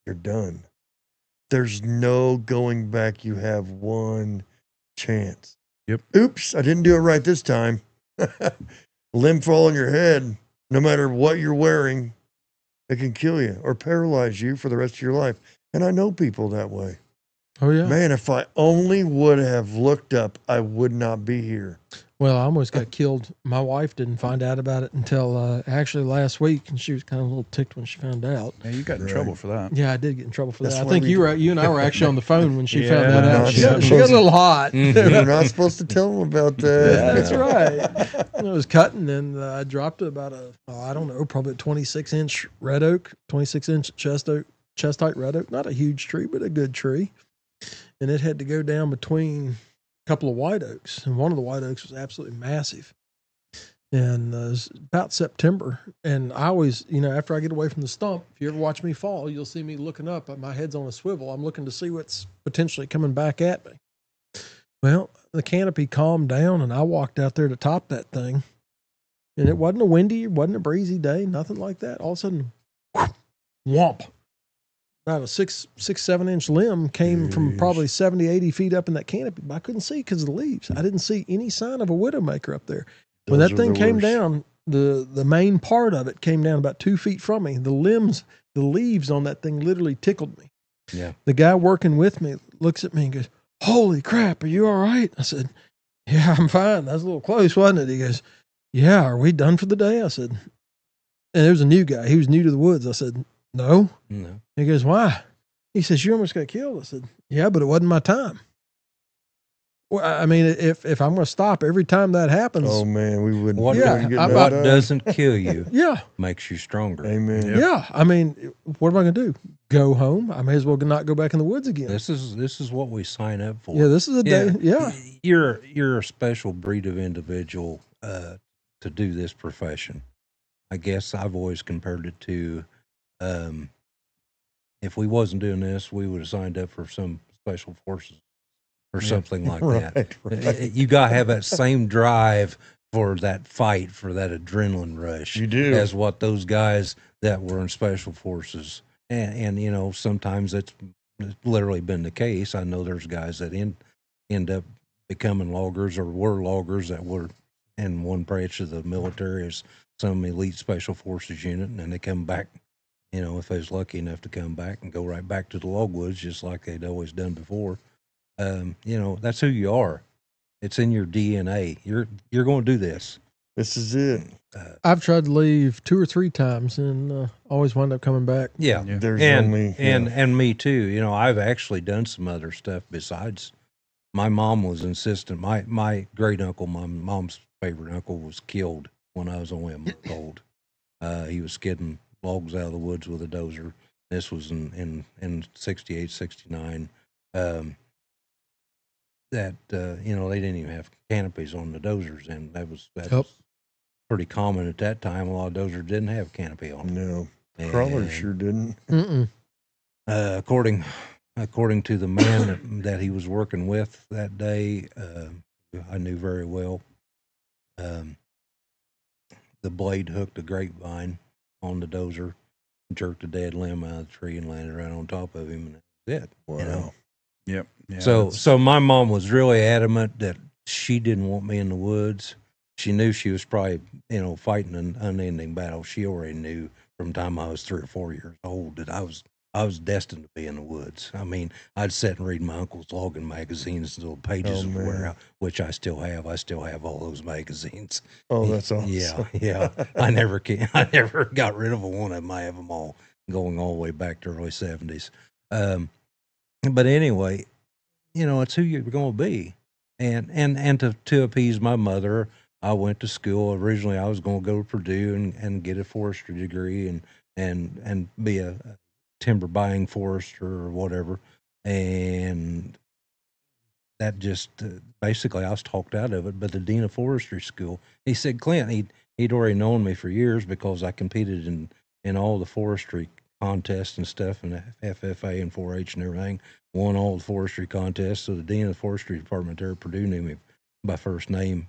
you're done. There's no going back. You have one chance. Yep. Oops, I didn't do it right this time. Limb fall on your head, no matter what you're wearing, it can kill you or paralyze you for the rest of your life. And I know people that way. Oh yeah. Man, if I only would have looked up, I would not be here. Well, I almost got killed. My wife didn't find out about it until actually last week, and she was kind of a little ticked when she found out. Yeah, you got in Right. trouble for that. Yeah, I did get in trouble for That's that. I why think we you and I were actually on the phone when she found Yeah, that out. not She got a supposed little hot. You're not supposed to tell them about that. That's right. I was cutting, and I dropped it about probably a 26-inch red oak, 26-inch chest height red oak. Not a huge tree, but a good tree. And it had to go down between a couple of white oaks, and one of the white oaks was absolutely massive. And it was about September, and I always, after I get away from the stump, if you ever watch me fall, you'll see me looking up. My head's on a swivel. I'm looking to see what's potentially coming back at me. Well, the canopy calmed down, and I walked out there to top that thing, and it wasn't a windy, it wasn't a breezy day, nothing like that. All of a sudden, whomp. About a 7-inch limb came from Jeez. probably 70, 80 feet up in that canopy, but I couldn't see because of the leaves. I didn't see any sign of a widowmaker up there. When Those that are thing the came worst. down, the main part of it came down about 2 feet from me. The leaves on that thing literally tickled me. Yeah. The guy working with me looks at me and goes, "Holy crap, are you all right?" I said, "Yeah, I'm fine. That was a little close, wasn't it?" He goes, "Yeah, are we done for the day?" I said, and there was a new guy. He was new to the woods. I said, "No." No. He goes, "Why?" He says, "You almost got killed." I said, "Yeah, but it wasn't my time." Well, I mean, if I'm going to stop every time that happens, Oh man, we wouldn't. What, we Yeah, wouldn't get I- nothing what done. doesn't kill you yeah, makes you stronger. Amen. Yep. yeah. I mean, what am I going to do? Go home? I may as well not go back in the woods again. This is what we sign up for. Yeah, this is a day. Yeah, You're a special breed of individual to do this profession. I guess I've always compared it to, if we wasn't doing this, we would have signed up for some special forces or something like that. Right. You got to have that same drive for that fight, for that adrenaline rush. You do. As what those guys that were in special forces. And you know, sometimes it's literally been the case. I know there's guys that end up becoming loggers or were loggers that were in one branch of the military as some elite special forces unit, and then they come back, you know, if they was lucky enough to come back and go right back to the logwoods just like they'd always done before. You know, that's who you are. It's in your DNA. You're going to do this. This is it. I've tried to leave 2 or 3 times and always wind up coming back. Yeah. Yeah. There's And, only and me too. You know, I've actually done some other stuff besides. My mom was insistent. My great uncle, my mom's favorite uncle, was killed when I was only a month old. He was skidding logs out of the woods with a dozer. This was in 68, 69. That you know, they didn't even have canopies on the dozers, and that was pretty common at that time. A lot of dozers didn't have canopy on them. no. And, Crawlers sure didn't. Mm-mm. According to the man that he was working with that day, I knew very well. The blade hooked a grapevine on the dozer, jerked a dead limb out of the tree, and landed right on top of him, and that was it. Wow. You know? Yep. Yeah, So my mom was really adamant that she didn't want me in the woods. She knew she was probably, you know, fighting an unending battle. She already knew from the time I was 3 or 4 years old that I was destined to be in the woods. I mean, I'd sit and read my uncle's logging magazines, little pages Oh, of man. where, which I still have. I still have all those magazines. Oh, that's awesome. Yeah. I never got rid of one of them. I have them all going all the way back to early 70s. But anyway, you know, it's who you're going to be. And to appease my mother, I went to school. Originally, I was going to go to Purdue and get a forestry degree and be a timber buying forester or whatever. And that just basically I was talked out of it. But the dean of forestry school, he said, Clint, he'd already known me for years because I competed in all the forestry contests and stuff, and FFA and 4-H and everything, won all the forestry contests. So the dean of the forestry department there at Purdue knew me by first name.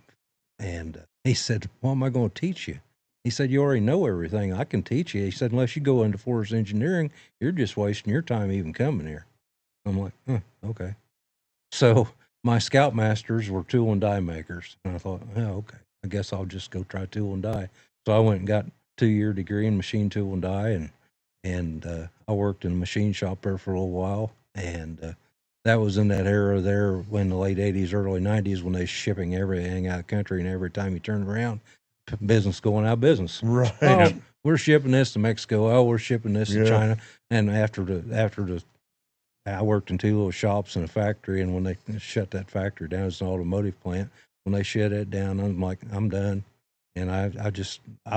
And he said, what am I going to teach you? He said, you already know everything. I can teach you. He said, unless you go into forest engineering, you're just wasting your time even coming here. I'm like, okay. So my scoutmasters were tool and die makers. And I thought, okay, I guess I'll just go try tool and die. So I went and got a 2-year degree in machine tool and die. And I worked in a machine shop there for a little while. And that was in that era there when the late 80s, early 90s, when they was shipping everything out of the country. And every time you turned around, business going out of business. Right. Oh, we're shipping this to Mexico. Oh, we're shipping this to China. And I worked in 2 little shops and a factory. And when they shut that factory down, it's an automotive plant. When they shut it down, I'm like, I'm done. And I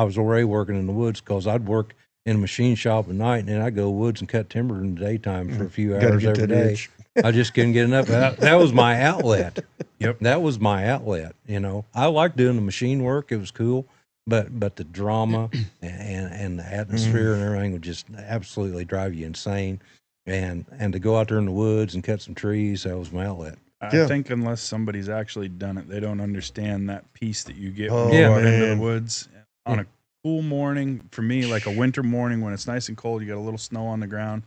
was already working in the woods because I'd work in a machine shop at night, and then I'd go woods and cut timber in the daytime for a few hours every day. I just couldn't get enough. That was my outlet. Yep. That was my outlet. You know, I liked doing the machine work. It was cool, but the drama and the atmosphere and everything would just absolutely drive you insane. And to go out there in the woods and cut some trees, that was my outlet. I think unless somebody's actually done it, they don't understand that peace that you get when Oh, you go out into man. the woods on a cool morning. For me, like a winter morning when it's nice and cold, you got a little snow on the ground.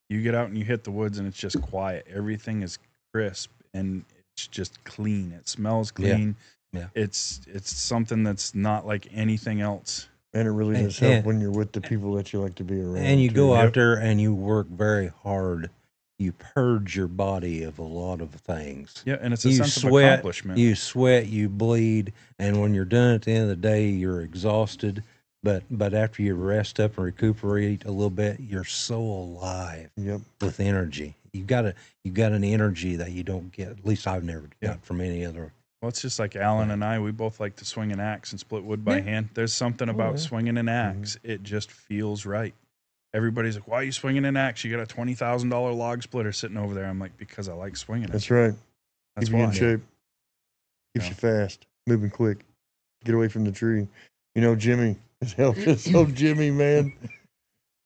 You get out and you hit the woods and it's just quiet. Everything is crisp and it's just clean. It smells clean. Yeah. It's something that's not like anything else. And it really does help when you're with the people that you like to be around. And you too. go out there and you work very hard. You purge your body of a lot of things. Yeah, and it's a You sense of sweat, accomplishment. you sweat, you bleed, and when you're done at the end of the day, you're exhausted. But after you rest up and recuperate a little bit, you're so alive Yep. with energy. you got an energy that you don't get. At least I've never got from any other. Well, it's just like Alan and I. We both like to swing an axe and split wood by hand. There's something about swinging an axe. It just feels right. Everybody's like, "Why are you swinging an axe? You got a $20,000 log splitter sitting over there." I'm like, "Because I like swinging it." That's right. That's Keeps you in why. shape. Keeps you fast, moving quick. Get away from the tree. You know, Jimmy has helped us. Oh, Jimmy, man.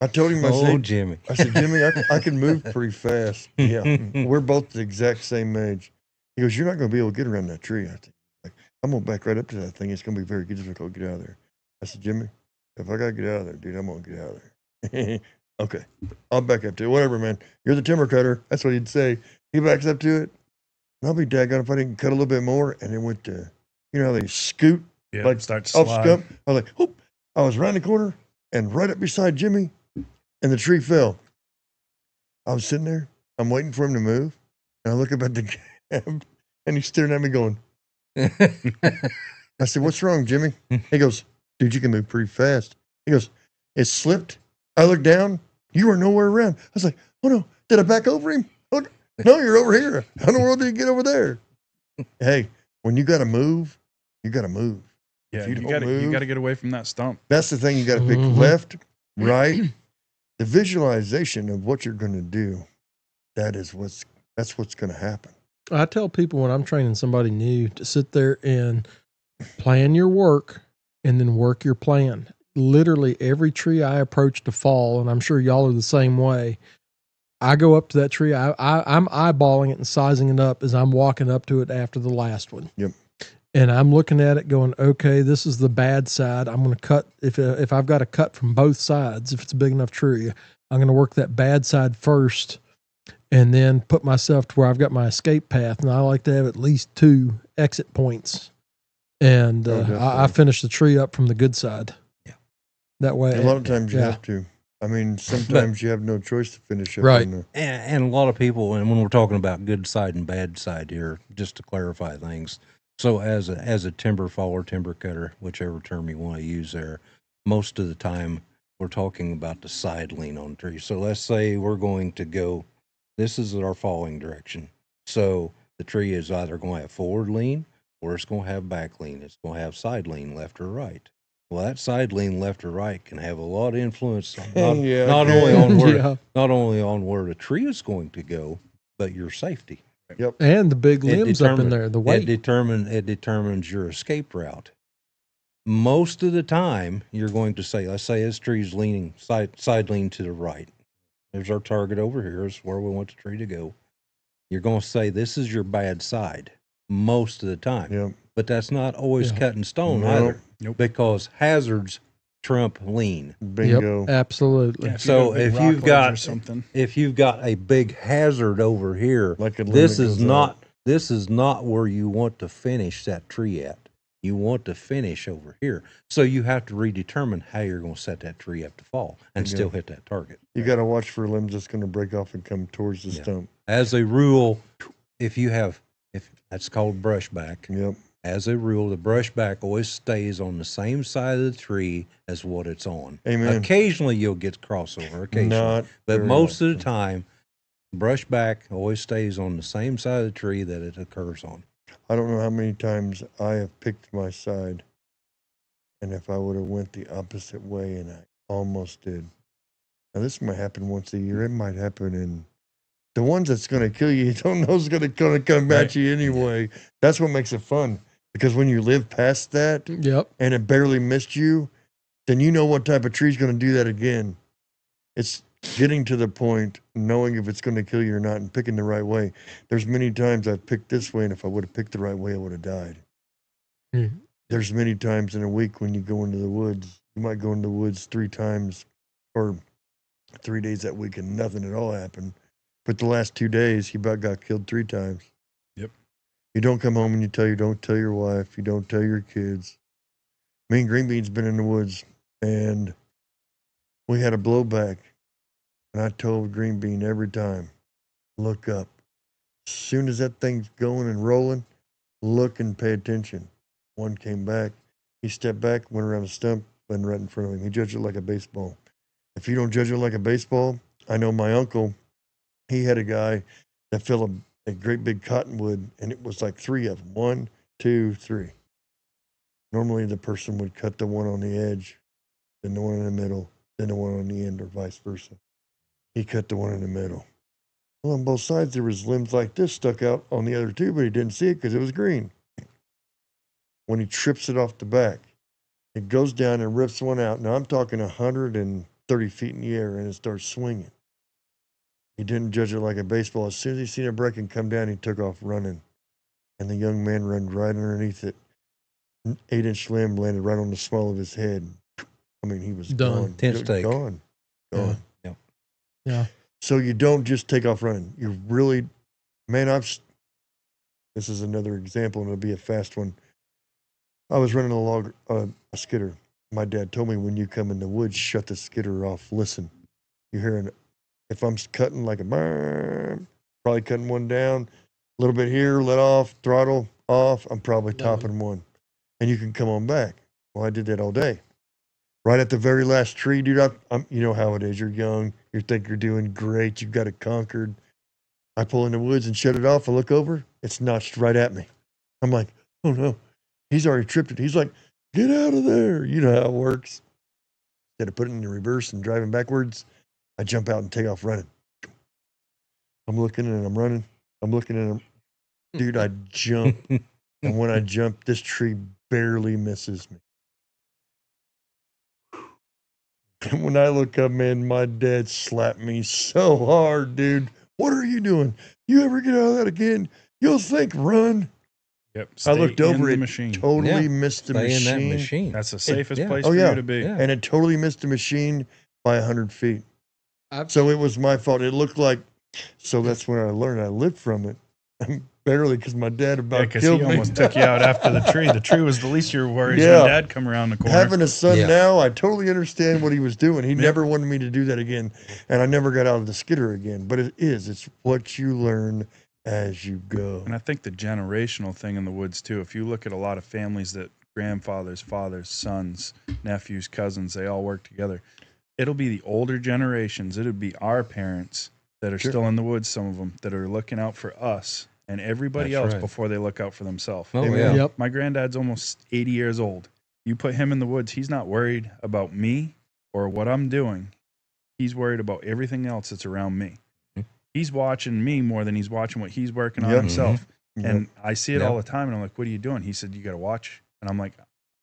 I told him, Jimmy. I said, Jimmy, I can move pretty fast. Yeah. We're both the exact same age. He goes, you're not going to be able to get around that tree. I think, like, I'm going to back right up to that thing. It's going to be very difficult to get out of there. I said, Jimmy, if I got to get out of there, dude, I'm going to get out of there. Okay. I'll back up to it. Whatever, man. You're the timber cutter. That's what he'd say. He backs up to it. And I'll be daggone if I didn't cut a little bit more. And it went to, you know how they scoot? Yeah, like start to slide. I was like, whoop. I was around the corner and right up beside Jimmy, and the tree fell. I was sitting there. I'm waiting for him to move. And I look up at the cab, and he's staring at me going, I said, what's wrong, Jimmy? He goes, dude, you can move pretty fast. He goes, it slipped. I looked down. You were nowhere around. I was like, oh, no. Did I back over him? Oh, no, you're over here. How in the world did you get over there? Hey, when you got to move, you got to move. Yeah, you got to get away from that stump. That's the thing. You got to pick left, right. The visualization of what you're going to do, that's what's going to happen. I tell people when I'm training somebody new to sit there and plan your work and then work your plan. Literally every tree I approach to fall, and I'm sure y'all are the same way, I go up to that tree. I'm eyeballing it and sizing it up as I'm walking up to it after the last one. Yep. And I'm looking at it going, okay, this is the bad side. I'm going to cut, if I've got to cut from both sides, if it's a big enough tree, I'm going to work that bad side first and then put myself to where I've got my escape path. And I like to have at least 2 exit points. And I finish the tree up from the good side. Yeah. That way. A lot of times you have to. I mean, sometimes you have no choice to finish up. Right. And a lot of people, and when we're talking about good side and bad side here, just to clarify things. So as a timber faller, timber cutter, whichever term you want to use there, most of the time we're talking about the side lean on the tree. So let's say we're going to go, this is our falling direction. So the tree is either going to have forward lean or it's going to have back lean. It's going to have side lean left or right. Well, that side lean left or right can have a lot of influence not only on where the tree is going to go, but your safety. Yep. And the big limbs up in there, the weight. It determines your escape route. Most of the time, you're going to say, let's say this tree's leaning side lean to the right. There's our target over here. Is where we want the tree to go. You're going to say this is your bad side most of the time. Yep. But that's not always cut in stone Nope. either, because hazards trump lean. Bingo. Yep, absolutely. Yeah, So if you've got something, if you've got a big hazard over here, Like a this limit is goes not up. this is not where you want to finish that tree at. You want to finish over here. So you have to redetermine how you're going to set that tree up to fall and still hit that target. You got to watch for limbs that's going to break off and come towards the stump. As a rule, if that's called brushback. Yep. As a rule, the brushback always stays on the same side of the tree as what it's on. Amen. Occasionally you'll get crossover, Not but very most of often. the time, brushback always stays on the same side of the tree that it occurs on. I don't know how many times I have picked my side, and if I would have went the opposite way, and I almost did. Now this might happen once a year. It might happen in the ones that's going to kill you. You don't know is going to come at you anyway. That's what makes it fun, because when you live past that, and it barely missed you, then you know what type of tree's going to do that again. It's getting to the point, knowing if it's going to kill you or not, and picking the right way. There's many times I've picked this way, and if I would have picked the right way, I would have died. There's many times in a week when you go into the woods, you might go into the woods 3 times or 3 days that week and nothing at all happened. But the last 2 days, he about got killed 3 times. Yep. You don't come home and you don't tell your wife, you don't tell your kids. Me and Green Bean's been in the woods, and we had a blowback. And I told Green Bean every time, look up. As soon as that thing's going and rolling, look and pay attention. One came back. He stepped back, went around a stump, and right in front of him. He judged it like a baseball. If you don't judge it like a baseball, I know my uncle, He had a guy that filled a great big cottonwood, and it was like 3 of them. 1, 2, 3. Normally the person would cut the one on the edge, then the one in the middle, then the one on the end, or vice versa. He cut the one in the middle. Well, on both sides, there was limbs like this stuck out on the other two, but he didn't see it because it was green. When he trips it off the back, it goes down and rips one out. Now, I'm talking 130 feet in the air, and it starts swinging. He didn't judge it like a baseball. As soon as he seen it break and come down, he took off running. And the young man ran right underneath it. 8-inch limb landed right on the small of his head. I mean, he was Done. gone. Tent stake. Gone. Gone. Yeah. So you don't just take off running. You really, man, this is another example, and it'll be a fast one. I was running a skidder. My dad told me, when you come in the woods, shut the skidder off. Listen, you're hearing, if I'm cutting like a burn, probably cutting one down, a little bit here, let off, throttle off, I'm probably topping one. And you can come on back. Well, I did that all day. Right at the very last tree, dude, you know how it is. You're young. You think you're doing great. You've got it conquered. I pull in the woods and shut it off. I look over. It's notched right at me. I'm like, oh, no. He's already tripped it. He's like, get out of there. You know how it works. Instead of putting it in reverse and driving backwards, I jump out and take off running. I'm looking and I'm running. I'm looking and dude, I jump. And when I jump, this tree barely misses me. And when I look up, man, my dad slapped me so hard, dude. What are you doing? You ever get out of that again? You'll think run. Yep. I looked over, it machine. totally missed the Stay machine. in that machine. That's the safest yeah. place Oh, for yeah. you to be. Yeah. And it totally missed the machine by 100 feet. I've- So it was my fault. It looked like, so that's when I learned. I lived from it. Barely, because my dad Yeah, about because killed he me. almost took you out after the tree. The tree was the least you were worried Yeah. when Dad come around the corner. Having a son Yeah. now, I totally understand what he was doing. He Yep. never wanted me to do that again. And I never got out of the skidder again. But it's what you learn as you go. And I think the generational thing in the woods too. If you look at a lot of families that grandfathers, fathers, sons, nephews, cousins, they all work together. It'll be the older generations. It'll be our parents that are Sure. still in the woods, some of them, that are looking out for us and everybody That's else right. before they look out for themselves. Oh, Amen. yeah. Yep. My granddad's almost 80 years old. You put him in the woods, he's not worried about me or what I'm doing. He's worried about everything else that's around me. Mhm. He's watching me more than he's watching what he's working on Yep. himself. Yep. And I see it Yep. all the time. And I'm like, what are you doing? He said, you got to watch. And I'm like,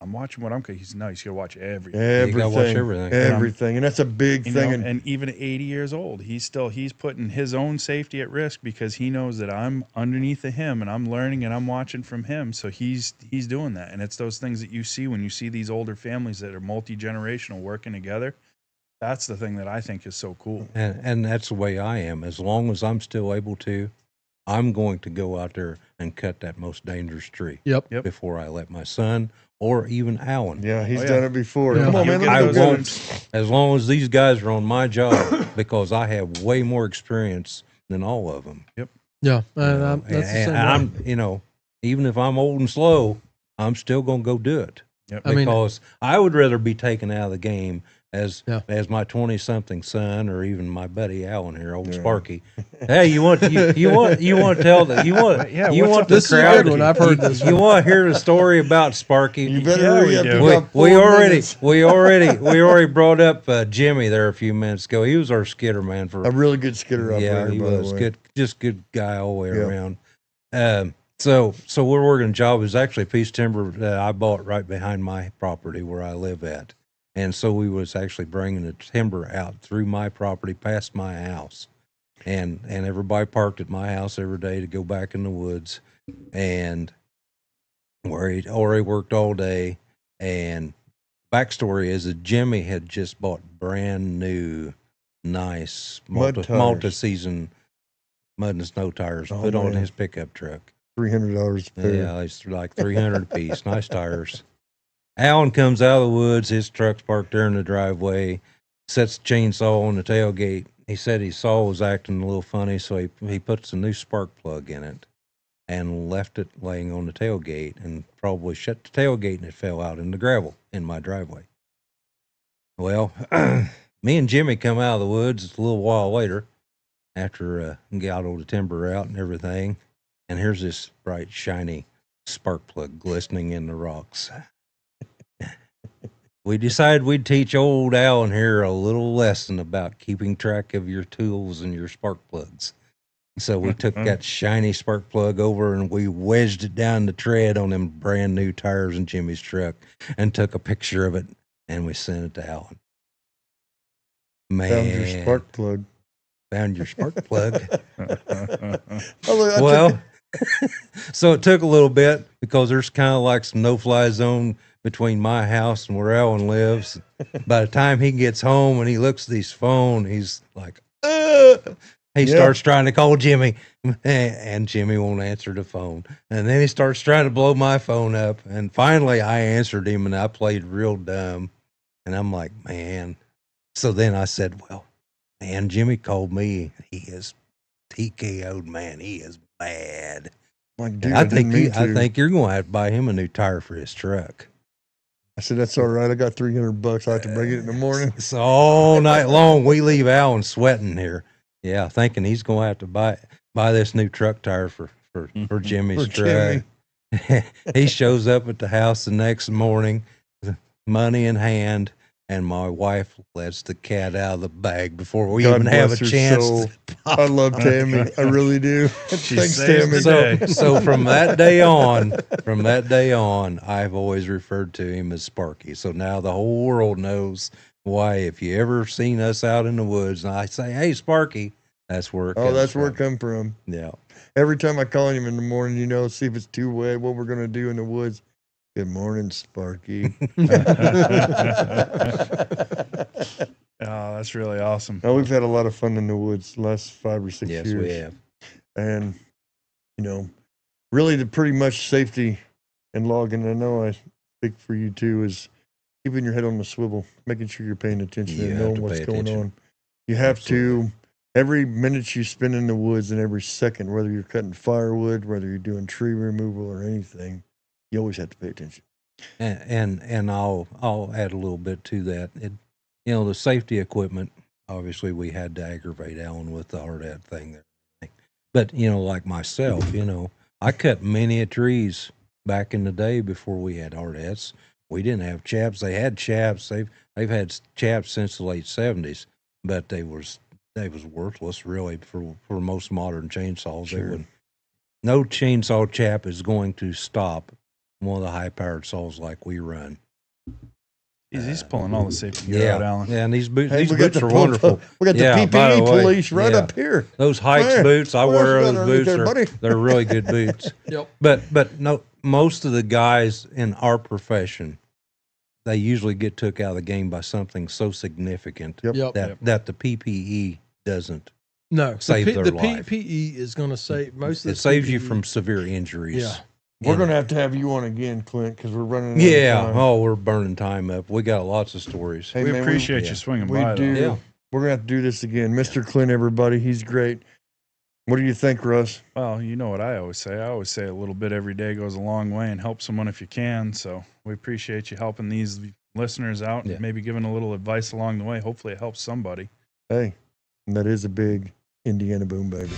I'm watching what I'm cooking. He said, no, you got to watch everything. You gotta watch everything. Everything. And that's a big You thing. know, And and even at 80 years old, he's putting his own safety at risk because he knows that I'm underneath of him and I'm learning and I'm watching from him. So he's doing that. And it's those things that you see when you see these older families that are multi-generational working together. That's the thing that I think is so cool. And that's the way I am. As long as I'm still able to, I'm going to go out there and cut that most dangerous tree Yep. before I let my son or even Alan. yeah, he's Oh, yeah. done it before. Yeah. Come on, You'll man. get I Let's those go. won't, as long as these guys are on my job, because I have way more experience than all of them. Yeah. And that's the same And way. I'm, even if I'm old and slow, I'm still going to go do it. Yep. I mean- Because I would rather be taken out of the game as Yeah. my 20-something son, or even my buddy Alan here, old Yeah. Sparky. Hey, you want to tell that you want Yeah, you what's want up the This is a crowd. good one. I've heard this You want to hear the story about Sparky? You better Yeah, hurry we up. do. You We, got we 4 already minutes. we already brought up Jimmy there a few minutes ago. He was our skidder man for A really good skidder operator, yeah, he by was the way. good, just good guy all the way Yeah. around. So we're working a job. It was actually a piece of timber that I bought right behind my property where I live at, and so we was actually bringing the timber out through my property past my house, and everybody parked at my house every day to go back in the woods, and where he already worked all day. And backstory is that Jimmy had just bought brand new, nice Mud tires. multi-season mud and snow tires Oh, put on man. his pickup truck. $300 a pair. Yeah, it's like 300 a piece. Nice tires. Alan comes out of the woods. His truck's parked there in the driveway. Sets the chainsaw on the tailgate. He said his saw was acting a little funny, so he puts a new spark plug in it and left it laying on the tailgate, and probably shut the tailgate, and it fell out in the gravel in my driveway. Well, me and Jimmy come out of the woods a little while later, after got all the timber out and everything. And here's this bright, shiny spark plug glistening in the rocks. We decided we'd teach old Alan here a little lesson about keeping track of your tools and your spark plugs. So we took that shiny spark plug over and we wedged it down the tread on them brand new tires in Jimmy's truck and took a picture of it and we sent it to Alan. Man. Found your spark plug. Found your spark plug. Well, so it took a little bit because there's kind of like some no-fly zone between my house and where Alan lives. By the time he gets home and he looks at his phone, he's like, he starts trying to call Jimmy, and Jimmy won't answer the phone. And then he starts trying to blow my phone up. And finally, I answered him, and I played real dumb. And I'm like, man. So then I said, well, man, Jimmy called me. He is TKO'd, man. He is mad. Like, dude, I think you're going to have to buy him a new tire for his truck. I said, that's all right. I got $300. I have to bring it in the morning. So all night long, we leave Alan sweating here. Yeah, thinking he's going to have to buy this new truck tire for Jimmy's truck. Jimmy. He shows up at the house the next morning, money in hand, and my wife lets the cat out of the bag before we even have a chance. I love Tammy. I really do. Thanks, Tammy. So from that day on, I've always referred to him as Sparky. So now the whole world knows why. If you ever seen us out in the woods and I say, "Hey, Sparky," that's where it comes that's from. where it come from. Yeah. Every time I call him in the morning, see if it's too wet, what we're gonna do in the woods. Good morning, Sparky. Oh, that's really awesome. We've had a lot of fun in the woods the last 5 or 6 years. Yes, we have. And, really the pretty much safety and logging, I know I speak for you too, is keeping your head on the swivel, making sure you're paying attention and knowing what's going on. You have to, every minute you spend in the woods and every second, whether you're cutting firewood, whether you're doing tree removal or anything, you always have to pay attention. And I'll add a little bit to that. The safety equipment, obviously we had to aggravate Alan with the RDAT thing there. But, like myself, I cut many trees back in the day before we had RDATs. We didn't have chaps. They had chaps. They've had chaps since the late 70s, but they was worthless really for most modern chainsaws. Sure. No chainsaw chap is going to stop one of the high-powered saws like we run. He's pulling all the safety gear out, Alan. Yeah, and these boots are wonderful. We got the PPE police right up here. Those Heights boots, I wear those boots. They're really good boots. Yep. But no, most of the guys in our profession, they usually get took out of the game by something so significant that the PPE doesn't save their life. The PPE is going to save most of the It saves you from severe injuries. Yeah. We're going to have you on again, Clint, because we're running out of time. We're burning time up. We got lots of stories. Hey, we man, appreciate you swinging by. We do. Yeah. We're going to have to do this again. Mr. Clint, everybody, he's great. What do you think, Russ? Well, you know what I always say. I always say a little bit every day goes a long way, and help someone if you can. So we appreciate you helping these listeners out and maybe giving a little advice along the way. Hopefully it helps somebody. Hey, and that is a big Indiana boom, baby.